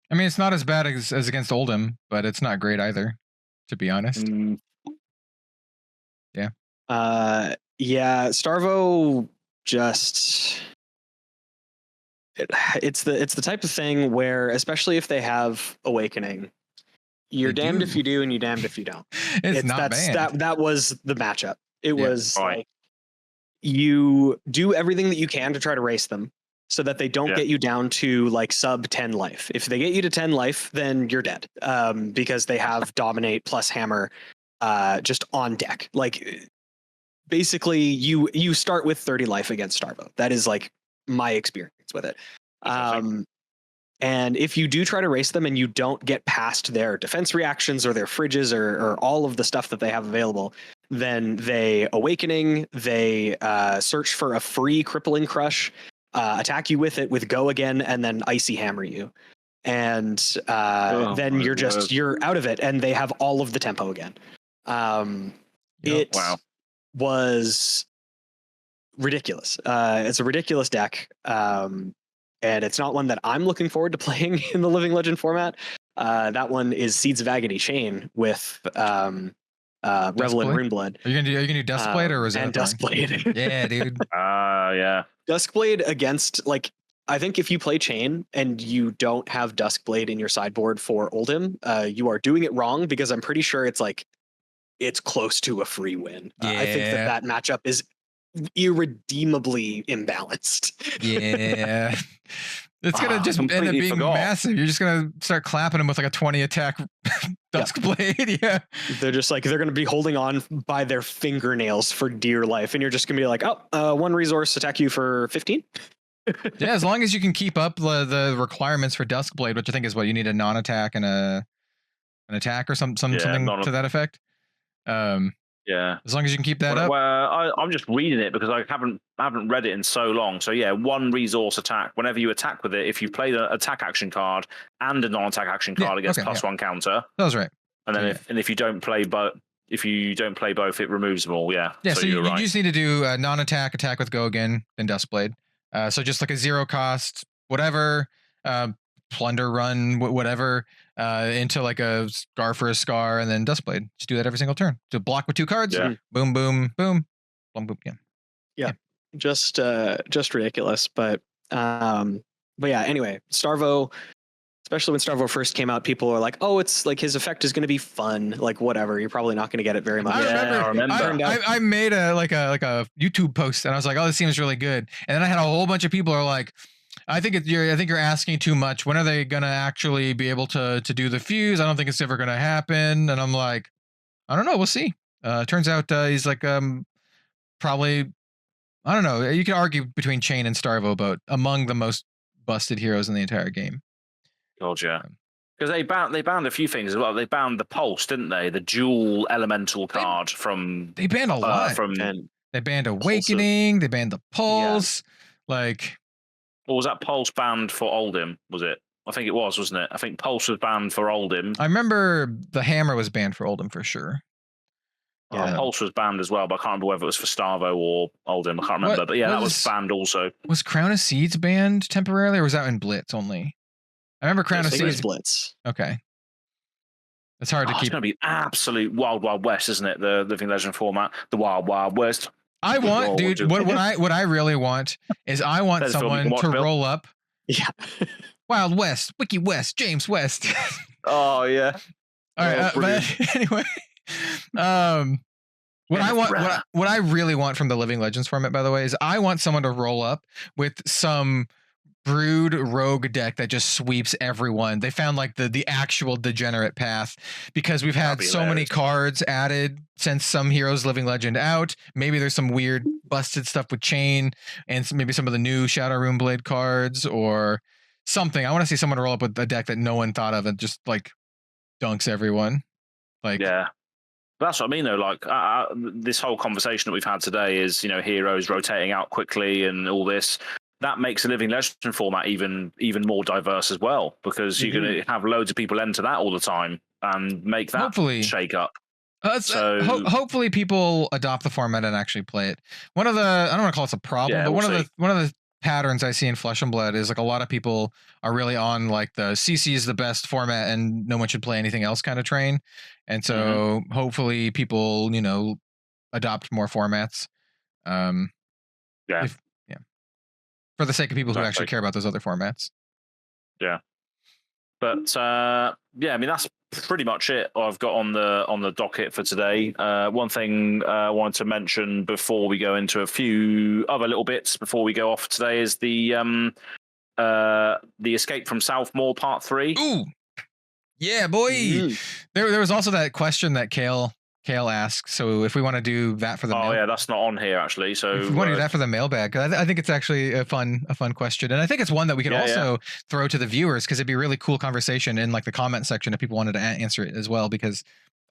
I mean, it's not as bad as against Oldhim, but it's not great either, to be honest. Yeah. Starvo just it's the type of thing where, especially if they have Awakening, you're damned if you do and you're damned if you don't. It's not bad. That was the matchup. It was like you do everything that you can to try to race them so that they don't get you down to like sub 10 life. If they get you to 10 life, then you're dead. Because they have Dominate plus Hammer just on deck. Like basically you start with 30 life against Starvo. That is like my experience with it. Interesting. And if you do try to race them and you don't get past their defense reactions or their fridges or all of the stuff that they have available, then they Awakening, they search for a free Crippling Crush, attack you with it with Go Again, and then Icy Hammer you. And then you're out of it, and they have all of the tempo again. It was ridiculous. It's a ridiculous deck. And it's not one that I'm looking forward to playing in the Living Legend format. That one is Seeds of Agony Chain with Revelant Runeblood. Are you gonna do Duskblade or Rosetta? And Duskblade. Yeah, dude. Yeah. Duskblade against, like, I think if you play Chain and you don't have Duskblade in your sideboard for Oldhim, you are doing it wrong, because I'm pretty sure it's close to a free win. I think that matchup is irredeemably imbalanced. Yeah. It's gonna just end up being massive. You're just gonna start clapping them with like a 20 attack Duskblade. Yeah. They're just like, they're gonna be holding on by their fingernails for dear life, and you're just gonna be like, one resource attack you for 15. Yeah, as long as you can keep up the requirements for Duskblade, which I think is what you need, a non-attack and an attack or something to that effect. Yeah. As long as you can keep that up. I'm just reading it because I haven't read it in so long. So yeah, one resource attack. Whenever you attack with it, if you play the attack action card and a non-attack action card against +1 counter. That was right. And then if you don't play both, it removes them all. Yeah. Yeah. So you just need to do a non-attack, attack with Go Again, then Duskblade. So just like a 0 cost, whatever, plunder run, whatever, into like a Scar for a Scar, and then Duskblade. Just do that every single turn. So block with 2 cards. Yeah. Boom, boom, boom, boom, boom. Yeah. Just ridiculous. But yeah. Anyway, Starvo. Especially when Starvo first came out, people were like, "Oh, it's like his effect is going to be fun, like whatever. You're probably not going to get it very much." I remember. I made a YouTube post, and I was like, "Oh, this seems really good." And then I had a whole bunch of people are like, "I think you're asking too much. When are they going to actually be able to do the fuse? I don't think it's ever going to happen." And I'm like, "I don't know. We'll see." Turns out he's like probably, I don't know. You can argue between Chain and Starvo, but among the most busted heroes in the entire game. God, yeah. Because they banned a few things as well. They banned the Pulse, didn't they? The dual elemental card from. They banned a lot. They banned Awakening. They banned the Pulse. Yeah. Like. Or was that Pulse banned for Oldhim? Was it? I think it was, wasn't it? I think Pulse was banned for Oldhim. I remember the Hammer was banned for Oldhim for sure. Yeah. Pulse was banned as well, but I can't remember whether it was for Starvo or Oldhim. I can't remember. But yeah, that was banned also. Was Crown of Seeds banned temporarily, or was that in Blitz only? I remember Crown of Seeds. Blitz. Okay. It's hard to keep. It's going to be absolute Wild Wild West, isn't it? The Living Legend format, the Wild Wild West. I want, dude. What I really want is I want someone to roll up. Yeah. Wild West, Wiki West, James West. Oh yeah. All right. But anyway, what I really want from the Living Legends format, by the way, is I want someone to roll up with some Brood rogue deck that just sweeps everyone. They found like the actual degenerate path, because we've had so many cards added since some Heroes Living Legend out. Maybe there's some weird busted stuff with Chain and maybe some of the new Shadow Runeblade cards or something. I want to see someone roll up with a deck that no one thought of and just like dunks everyone. Like, yeah. That's what I mean, though. Like this whole conversation that we've had today is, heroes rotating out quickly and all this. That makes the Living Legend format even more diverse as well, because you're going to have loads of people enter that all the time and make that hopefully shake up. Hopefully people adopt the format and actually play it. One of the, I don't want to call it a problem, but one of the patterns I see in Flesh and Blood is like a lot of people are really on like the CC is the best format and no one should play anything else kind of train. And so hopefully people, adopt more formats. For the sake of people who actually care about those other formats. Yeah. But I mean, that's pretty much it I've got on the docket for today. One thing I wanted to mention before we go into a few other little bits before we go off today is the Escape from Southmore Part 3. Ooh. Yeah, boy. There was also that question that Kale Kale asks. So if we want to do that for the Oh yeah, that's not on here actually. So if we want to do that for the mailbag, I think it's actually a fun question, and I think it's one that we could also throw to the viewers because it'd be a really cool conversation in like the comment section if people wanted to answer it as well. Because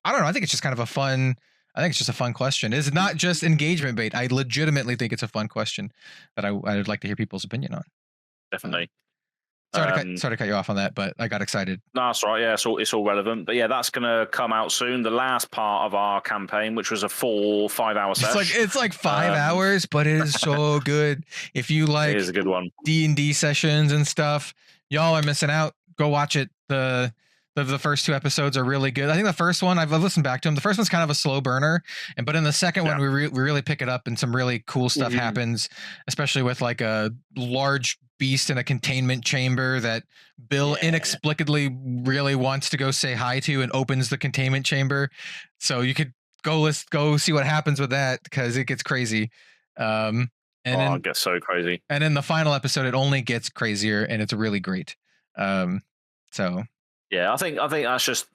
I don't know, I think it's just kind of a fun. I think it's just a fun question. It's not just engagement bait. I legitimately think it's a fun question that I would like to hear people's opinion on. Definitely. Sorry to cut you off on that, but I got excited. No, that's right. Yeah, it's all relevant. But yeah, that's going to come out soon. The last part of our campaign, which was a 4-5 hour session. It's like 5 hours, but it is so good. If you like, it is a good one. D&D sessions and stuff, y'all are missing out. Go watch it. The first 2 episodes are really good. I think the first one, I've listened back to them. The first one's kind of a slow burner, but in the second one, we really pick it up, and some really cool stuff happens, especially with like a large beast in a containment chamber that Bill inexplicably really wants to go say hi to, and opens the containment chamber. So you could go see what happens with that, because it gets crazy. It gets so crazy. And in the final episode, it only gets crazier, and it's really great. So. Yeah, I think that's just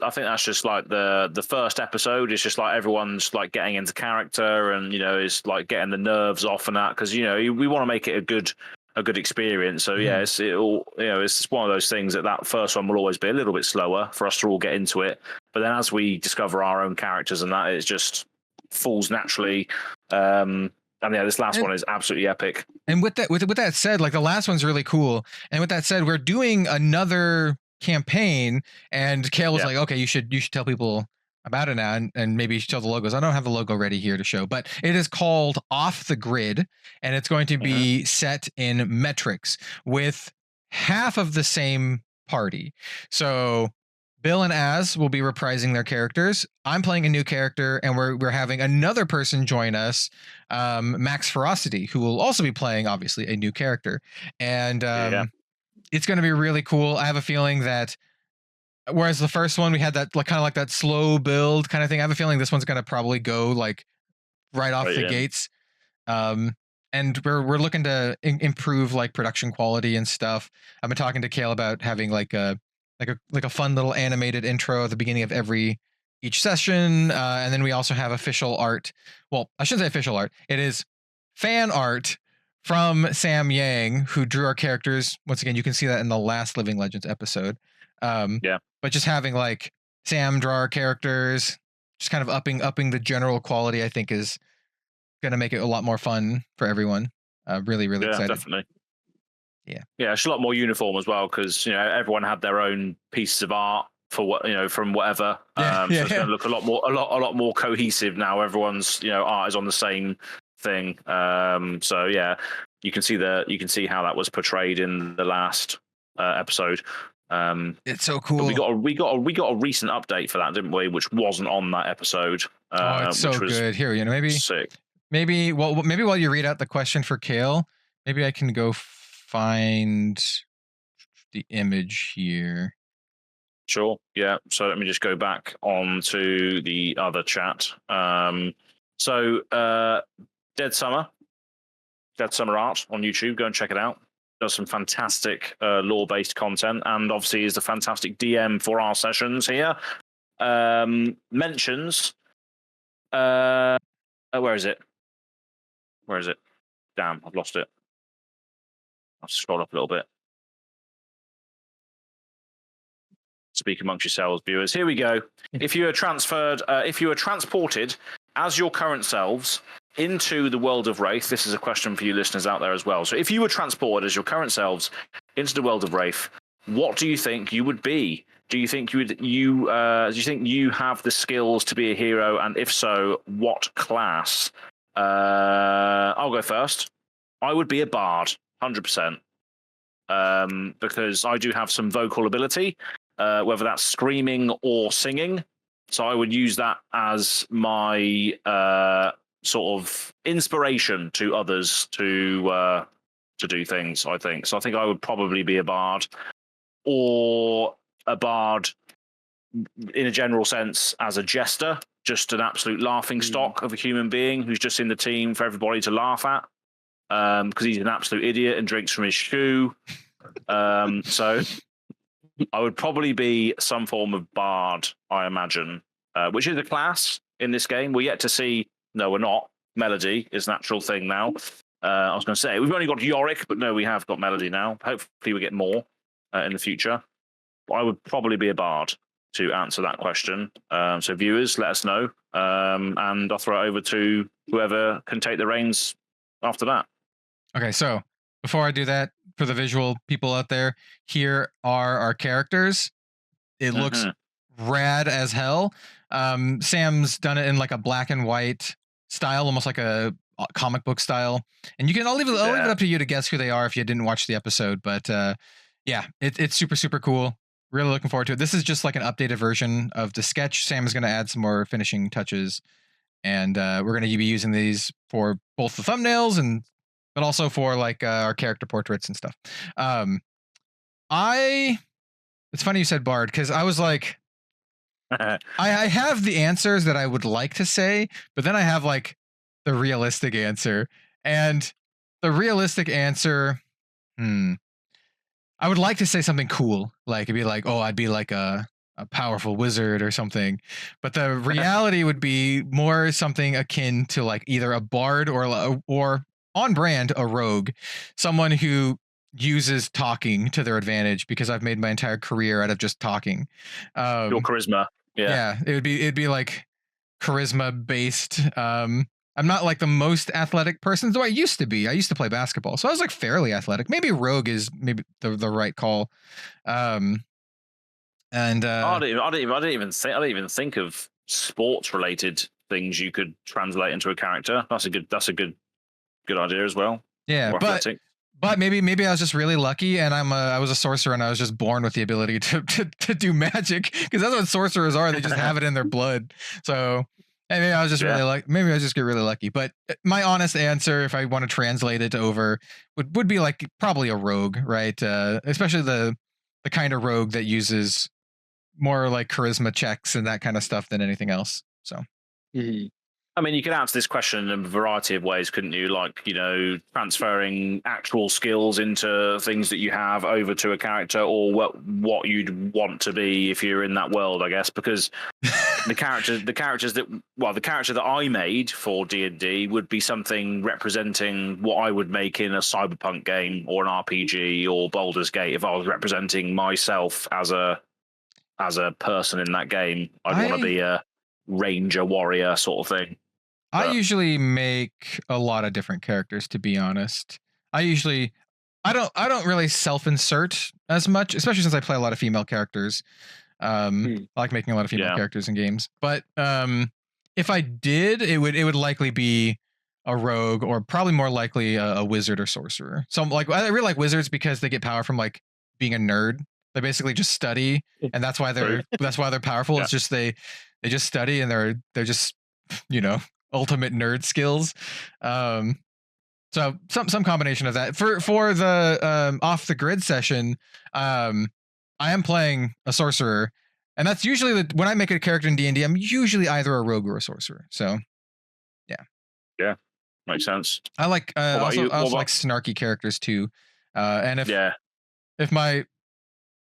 like the first episode is just like everyone's like getting into character, and it's like getting the nerves off and that, because we want to make it a good experience. So yeah, it's just one of those things that first one will always be a little bit slower for us to all get into it, but then as we discover our own characters and that, it just falls naturally. And yeah, this last one is absolutely epic. And with that said, like the last one's really cool. And with that said, we're doing another campaign, and Kale was like, okay, you should tell people about it now, and maybe show the logos. I don't have the logo ready here to show, but it is called Off the Grid, and it's going to be set in metrics with half of the same party. So Bill and Az will be reprising their characters. I'm playing a new character, and we're having another person join us, Max Ferocity, who will also be playing obviously a new character. And it's going to be really cool. I have a feeling that whereas the first one we had that kind of like that slow build kind of thing, I have a feeling this one's going to probably go like right off the gates. And we're looking to improve like production quality and stuff. I've been talking to Kale about having like a fun little animated intro at the beginning of each session, and then we also have official art. Well, I shouldn't say official art. It is fan art from Sam Yang, who drew our characters. Once again, you can see that in the last Living Legends episode. But just having like Sam draw our characters, just kind of upping the general quality, I think is going to make it a lot more fun for everyone. Really excited. Definitely. Yeah, it's a lot more uniform as well, because everyone had their own pieces of art for what from whatever. So it's going to look a lot more cohesive now. Everyone's art is on the same thing. So yeah, you can see how that was portrayed in the last episode. It's so cool. We got a recent update for that, didn't we? Which wasn't on that episode. It's so good. Here, maybe sick. Maybe while you read out the question for Kale, maybe I can go find the image here. Sure. Yeah. So let me just go back onto the other chat. So Dead Summer Art on YouTube. Go and check it out. Does some fantastic lore-based content, and obviously is the fantastic DM for our sessions here. Mentions. Where is it? Damn, I've lost it. I'll scroll up a little bit. Speak amongst yourselves, viewers. Here we go. If you are transported as your current selves into the world of Wraith, this is a question for you listeners out there as well. So if you were transported as your current selves into the world of Wraith, what do you think you would be? Do you think do you think you have the skills to be a hero? And if so, what class? I'll go first. I would be a bard, 100%. Because I do have some vocal ability, whether that's screaming or singing. So I would use that as my sort of inspiration to others to do things, I think. So I think I would probably be a bard, or a bard in a general sense as a jester, just an absolute laughing stock of a human being who's just in the team for everybody to laugh at, because he's an absolute idiot and drinks from his shoe. So I would probably be some form of bard, I imagine, which is a class. in this game. We're yet to see. No, we're not. Melody is an actual thing now. I was going to say we've only got Yorick, but no, we have got Melody now. Hopefully, we get more in the future. I would probably be a bard to answer that question. So viewers, let us know, and I'll throw it over to whoever can take the reins after that. Okay, so before I do that, for the visual people out there, here are our characters. It looks rad as hell. Sam's done it in like a black and white style, almost like a comic book style. And I'll leave it up to you to guess who they are if you didn't watch the episode. But yeah, it's super, super cool. Really looking forward to it. This is just like an updated version of the sketch. Sam is going to add some more finishing touches. And we're going to be using these for both the thumbnails but also for like our character portraits and stuff. It's funny you said Bard, because I was like, I have the answers that I would like to say, but then I have like the realistic answer. And the realistic answer, I would like to say something cool. Like it'd be like, oh, I'd be like a powerful wizard or something. But the reality would be more something akin to like either a bard or on brand, a rogue, someone who uses talking to their advantage, because I've made my entire career out of just talking. Your charisma. Yeah, it'd be like charisma based. I'm not like the most athletic person, though I used to be. I used to play basketball, so I was like fairly athletic. Maybe rogue is maybe the right call. I didn't even think of sports related things you could translate into a character. That's a good idea as well. Yeah, but maybe I was just really lucky, and I was a sorcerer, and I was just born with the ability to do magic, because that's what sorcerers are. They just have it in their blood. So maybe I was just maybe I just get really lucky. But my honest answer, if I want to translate it over, would be like probably a rogue, right? Especially the kind of rogue that uses more like charisma checks and that kind of stuff than anything else. So. Mm-hmm. I mean, you could answer this question in a variety of ways, couldn't you? Like, transferring actual skills into things that you have over to a character, or what you'd want to be if you're in that world, I guess. Because the character that I made for D&D would be something representing what I would make in a cyberpunk game or an RPG or Baldur's Gate. If I was representing myself as a person in that game, I'd want to be a ranger warrior sort of thing. I usually make a lot of different characters, to be honest. I don't really self-insert as much, especially since I play a lot of female characters. I like making a lot of female characters in games. But if I did, it would likely be a rogue, or probably more likely a wizard or sorcerer. So like I really like wizards because they get power from like being a nerd. They basically just study, and that's why they're powerful. Yeah. It's just they just study, and they're just ultimate nerd skills. So some combination of that. For the off the grid session, I am playing a sorcerer, and that's usually when I make a character in D&D, I'm usually either a rogue or a sorcerer. So yeah, makes sense. I like also like snarky characters too. And if my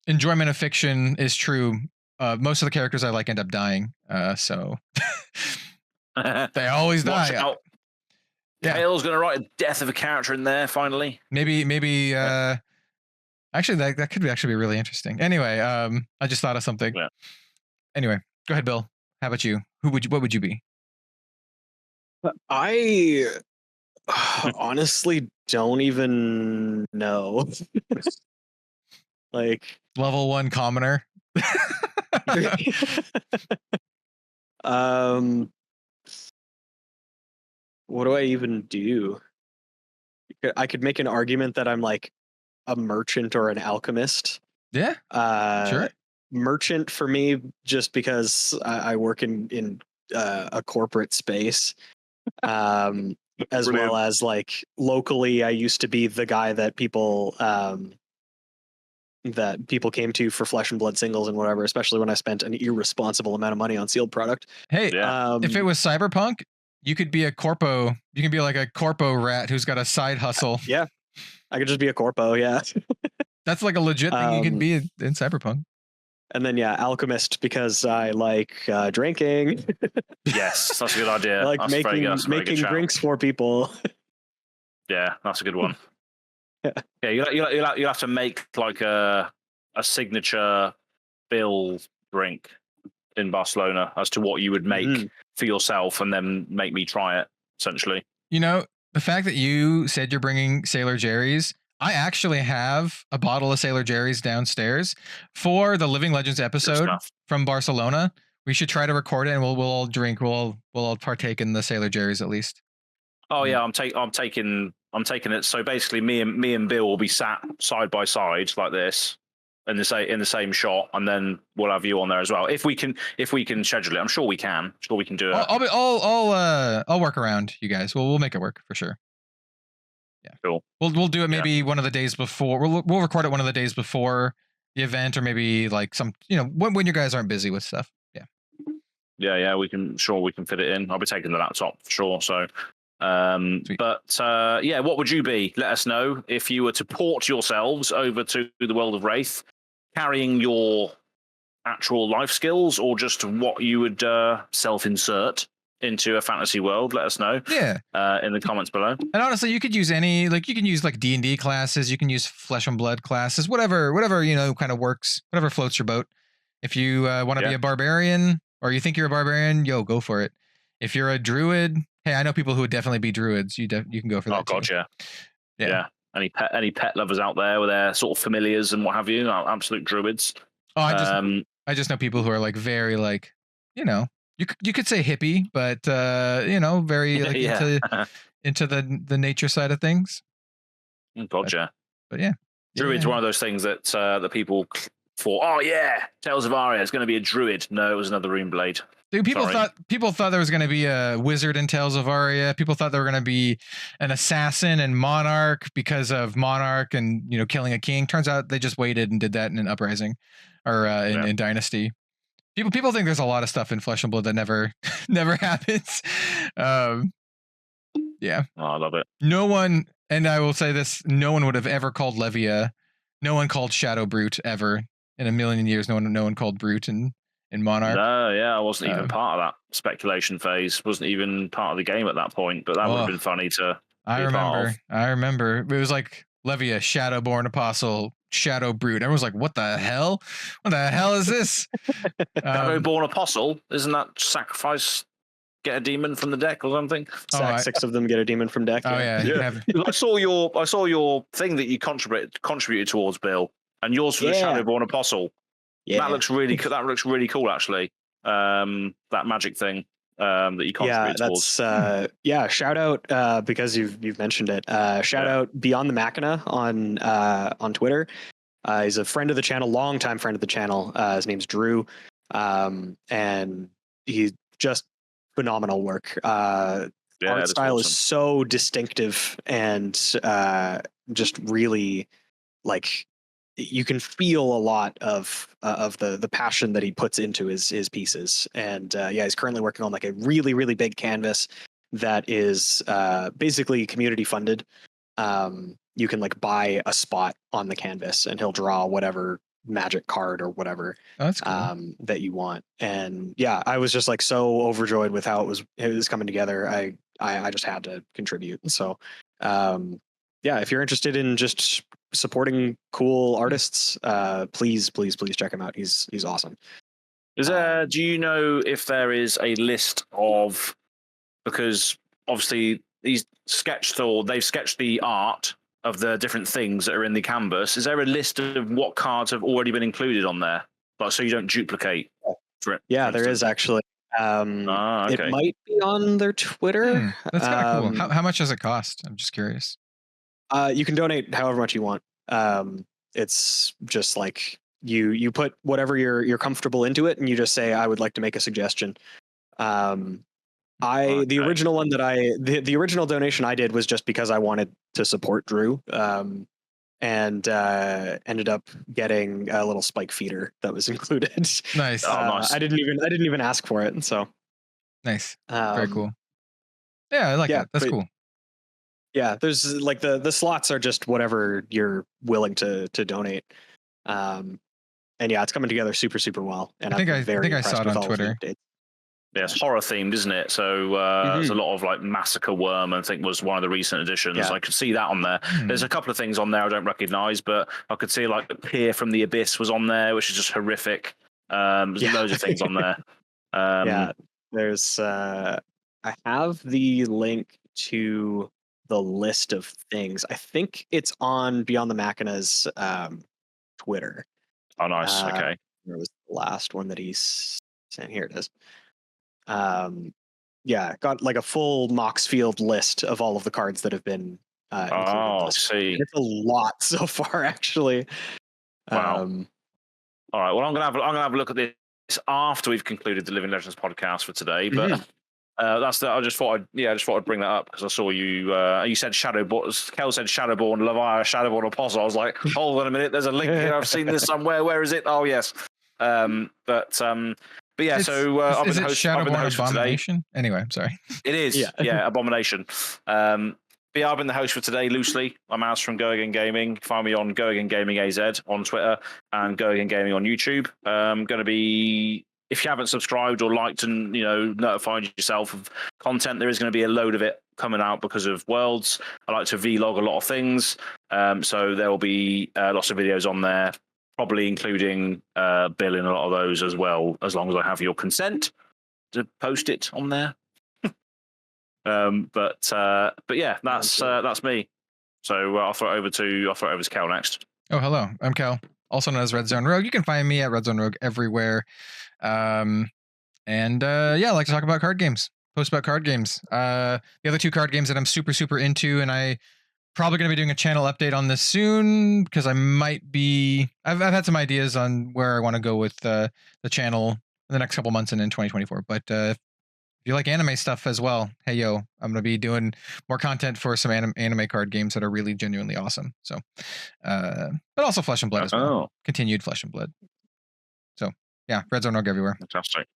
enjoyment of fiction is true, most of the characters I like end up dying. So they always die. Out. Yeah. Kale's going to write a death of a character in there finally. Maybe actually that could be really interesting. Anyway, I just thought of something. Yeah. Anyway, go ahead, Bill. How about you? What would you be? I honestly don't even know. Like level 1 commoner. What do I even do? I could make an argument that I'm like a merchant or an alchemist. Yeah. Sure. Merchant for me, just because I work in a corporate space, as well as like locally, I used to be the guy that people came to for Flesh and Blood Singles and whatever, especially when I spent an irresponsible amount of money on sealed product. Hey, if it was cyberpunk, you could be a corpo. You can be like a corpo rat who's got a side hustle. Yeah, I could just be a corpo. Yeah, that's like a legit thing you could be in cyberpunk. And then alchemist because I like drinking. Yes, that's a good idea. I like That's very good. That's a very making good shout. drinks for people. Yeah, that's a good one. Yeah. You'll have to make like a signature Bill drink in Barcelona as to what you would make for yourself, and then make me try it. Essentially, The fact that you said you're bringing Sailor Jerry's, I actually have a bottle of Sailor Jerry's downstairs for the Living Legends episode from Barcelona. We should try to record it, and we'll all drink. We'll all partake in the Sailor Jerry's at least. Oh yeah, I'm taking it. So basically, me and Bill will be sat side by side like this, in the same shot, and then we'll have you on there as well. If we can schedule it, I'm sure we can. I'm sure we can do it. I'll work around you guys. We'll make it work for sure. Yeah, cool. We'll do it maybe one of the days before. We'll record it one of the days before the event, or maybe like some when you guys aren't busy with stuff. Yeah. We can fit it in. I'll be taking the laptop for sure. So. What would you be? Let us know if you were to port yourselves over to the world of Wraith, carrying your actual life skills, or just what you would self-insert into a fantasy world. Let us know. Yeah. In the comments below. And honestly, you could use you can use like D&D classes. You can use Flesh and Blood classes. Whatever kind of works. Whatever floats your boat. If you want to be a barbarian, or you think you're a barbarian, go for it. If you're a druid, hey, I know people who would definitely be druids. You can go for that. Oh god, too. Yeah. Any pet lovers out there with their sort of familiars and what have you? Absolute druids. Oh, I just know people who are like very like, you could say hippie, but very like into the nature side of things. Gotcha. But yeah, druid's one of those things that that people thought, oh yeah, Tales of Aria is going to be a druid. No, it was another Runeblade. Dude, people thought there was going to be a wizard in Tales of Aria. People thought there were going to be an assassin in Monarch because of Monarch and killing a king. Turns out they just waited and did that in an Uprising, or in Dynasty. People think there's a lot of stuff in Flesh and Blood that never happens. Yeah, I love it. No one, and I will say this: no one would have ever called Levia. No one called Shadow Brute ever in a million years. No one called Brute in Monarch. No, I wasn't even part of that speculation phase. Wasn't even part of the game at that point. But that would have been funny to. I remember. It was like Levia, Shadowborn Apostle, Shadow Brute. Everyone's like, "What the hell? What the hell is this?" Shadowborn Apostle, isn't that sacrifice? Get a demon from the deck or something. Six of them get a demon from deck. Oh yeah. I saw your thing that you contributed towards, Bill, and yours for the Shadowborn Apostle. Yeah, that looks really cool actually. That magic thing that you contributed towards. Shout out because you've mentioned it. Shout out Beyond the Machina on Twitter. He's a friend of the channel, longtime friend of the channel. His name's Drew, and he's just phenomenal work. Art style is so distinctive and just really like you can feel a lot of the passion that he puts into his pieces. And he's currently working on like a really, really big canvas that is basically community funded. You can like buy a spot on the canvas and he'll draw whatever magic card or whatever that you want. And I was just like so overjoyed with how it was coming together. I just had to contribute. So if you're interested in just supporting cool artists, please check him out. He's awesome. Do you know if there is a list of, because obviously they've sketched the art of the different things that are in the canvas. Is there a list of what cards have already been included on there? Like, so you don't duplicate for it? Yeah, there is actually. Okay. It might be on their Twitter. That's kind of cool. How much does it cost? I'm just curious. You can donate however much you want. It's just like you put whatever you're comfortable into it, and you just say, I would like to make a suggestion. The original one that the original donation I did was just because I wanted to support Drew, and ended up getting a little spike feeder that was included. Nice. Nice. I didn't even ask for it, so nice. Very cool. Yeah, I like that. That's cool. Yeah, there's like the slots are just whatever you're willing to donate. And yeah, it's coming together super, super well. And I think I'm very I saw impressed it with on all of the Twitter. updates. Yeah, it's horror themed, isn't it? So there's a lot of like Massacre Worm, I think was one of the recent additions. Yeah. I could see that on there. There's a couple of things on there I don't recognize, but I could see like Peer from the Abyss was on there, which is just horrific. There's loads of things on there. Yeah, there's I have the link to the list of things. I think it's on Beyond the Machina's Twitter. Oh, nice. Okay. Where was the last one that he's saying? Here it is. Yeah, got like a full Moxfield list of all of the cards that have been included. Oh, see. It's a lot so far, actually. Wow. All right. Well, I'm gonna have a look at this after we've concluded the Living Legends podcast for today. But I just thought I'd bring that up because I saw you. You said Shadowborn. Kel said Shadowborn, Leviathan, Shadowborn Apostle. I was like, hold on a minute. There's a link here. I've seen this somewhere. Where is it? Oh, yes. But yeah, so I've been the host for today. Anyway, I'm sorry. It is, yeah, Abomination. But yeah, I've been the host for today loosely. I'm As from Go Again Gaming. Find me on Go Again Gaming AZ on Twitter and Go Again Gaming on YouTube. Going to be, if you haven't subscribed or liked and notified yourself of content, there is going to be a load of it coming out because of Worlds. I like to vlog a lot of things, so there will be lots of videos on there. Probably including Bill in a lot of those as well, as long as I have your consent to post it on there. But yeah, that's me. So I'll throw it over to Cal next. Oh, hello, I'm Cal, also known as Red Zone Rogue. You can find me at Red Zone Rogue everywhere. Yeah, I like to talk about card games. Post about card games. The other two card games that I'm super into, and I probably going to be doing a channel update on this soon because I might be. I've had some ideas on where I want to go with the channel in the next couple months and in 2024. But if you like anime stuff as well, hey yo, I'm going to be doing more content for some anime card games that are really genuinely awesome. So, but also Flesh and Blood as well. Continued Flesh and Blood. So yeah, Red Zone Rogue everywhere. Fantastic.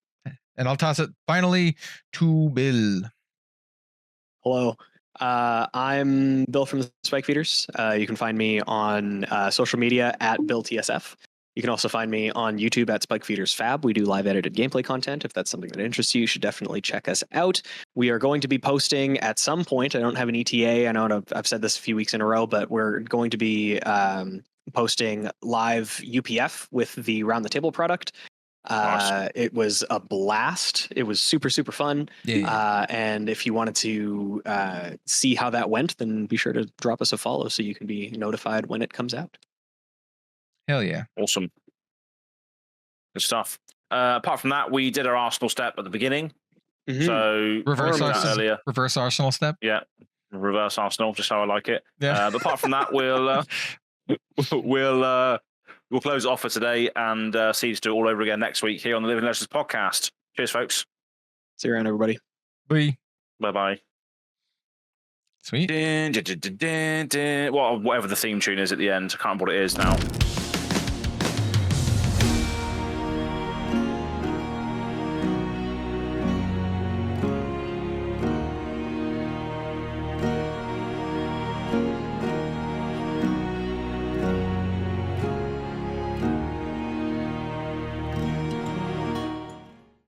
And I'll toss it finally to Bill. Hello. I'm Bill from the Spike Feeders. You can find me on social media at BillTSF. You can also find me on YouTube at Spike Feeders Fab. We do live edited gameplay content. If that's something that interests you, you should definitely check us out. We are going to be posting at some point. I don't have an ETA. I know I've said this a few weeks in a row, but we're going to be posting live UPF with the Round the Table product. Awesome. It was a blast. It was super fun. Yeah. And if you wanted to see how that went, then be sure to drop us a follow so you can be notified when it comes out. Hell yeah. Awesome. Good stuff. Apart from that, we did our Arsenal step at the beginning. So reverse Arsenal step. Yeah. Reverse Arsenal, just how I like it. Yeah. But apart from that, we'll close it off for today and see you to do it all over again next week here on the Living Legends podcast. Cheers, folks. See you around, everybody. Bye. Bye-bye. Sweet. Whatever the theme tune is at the end. I can't remember what it is now.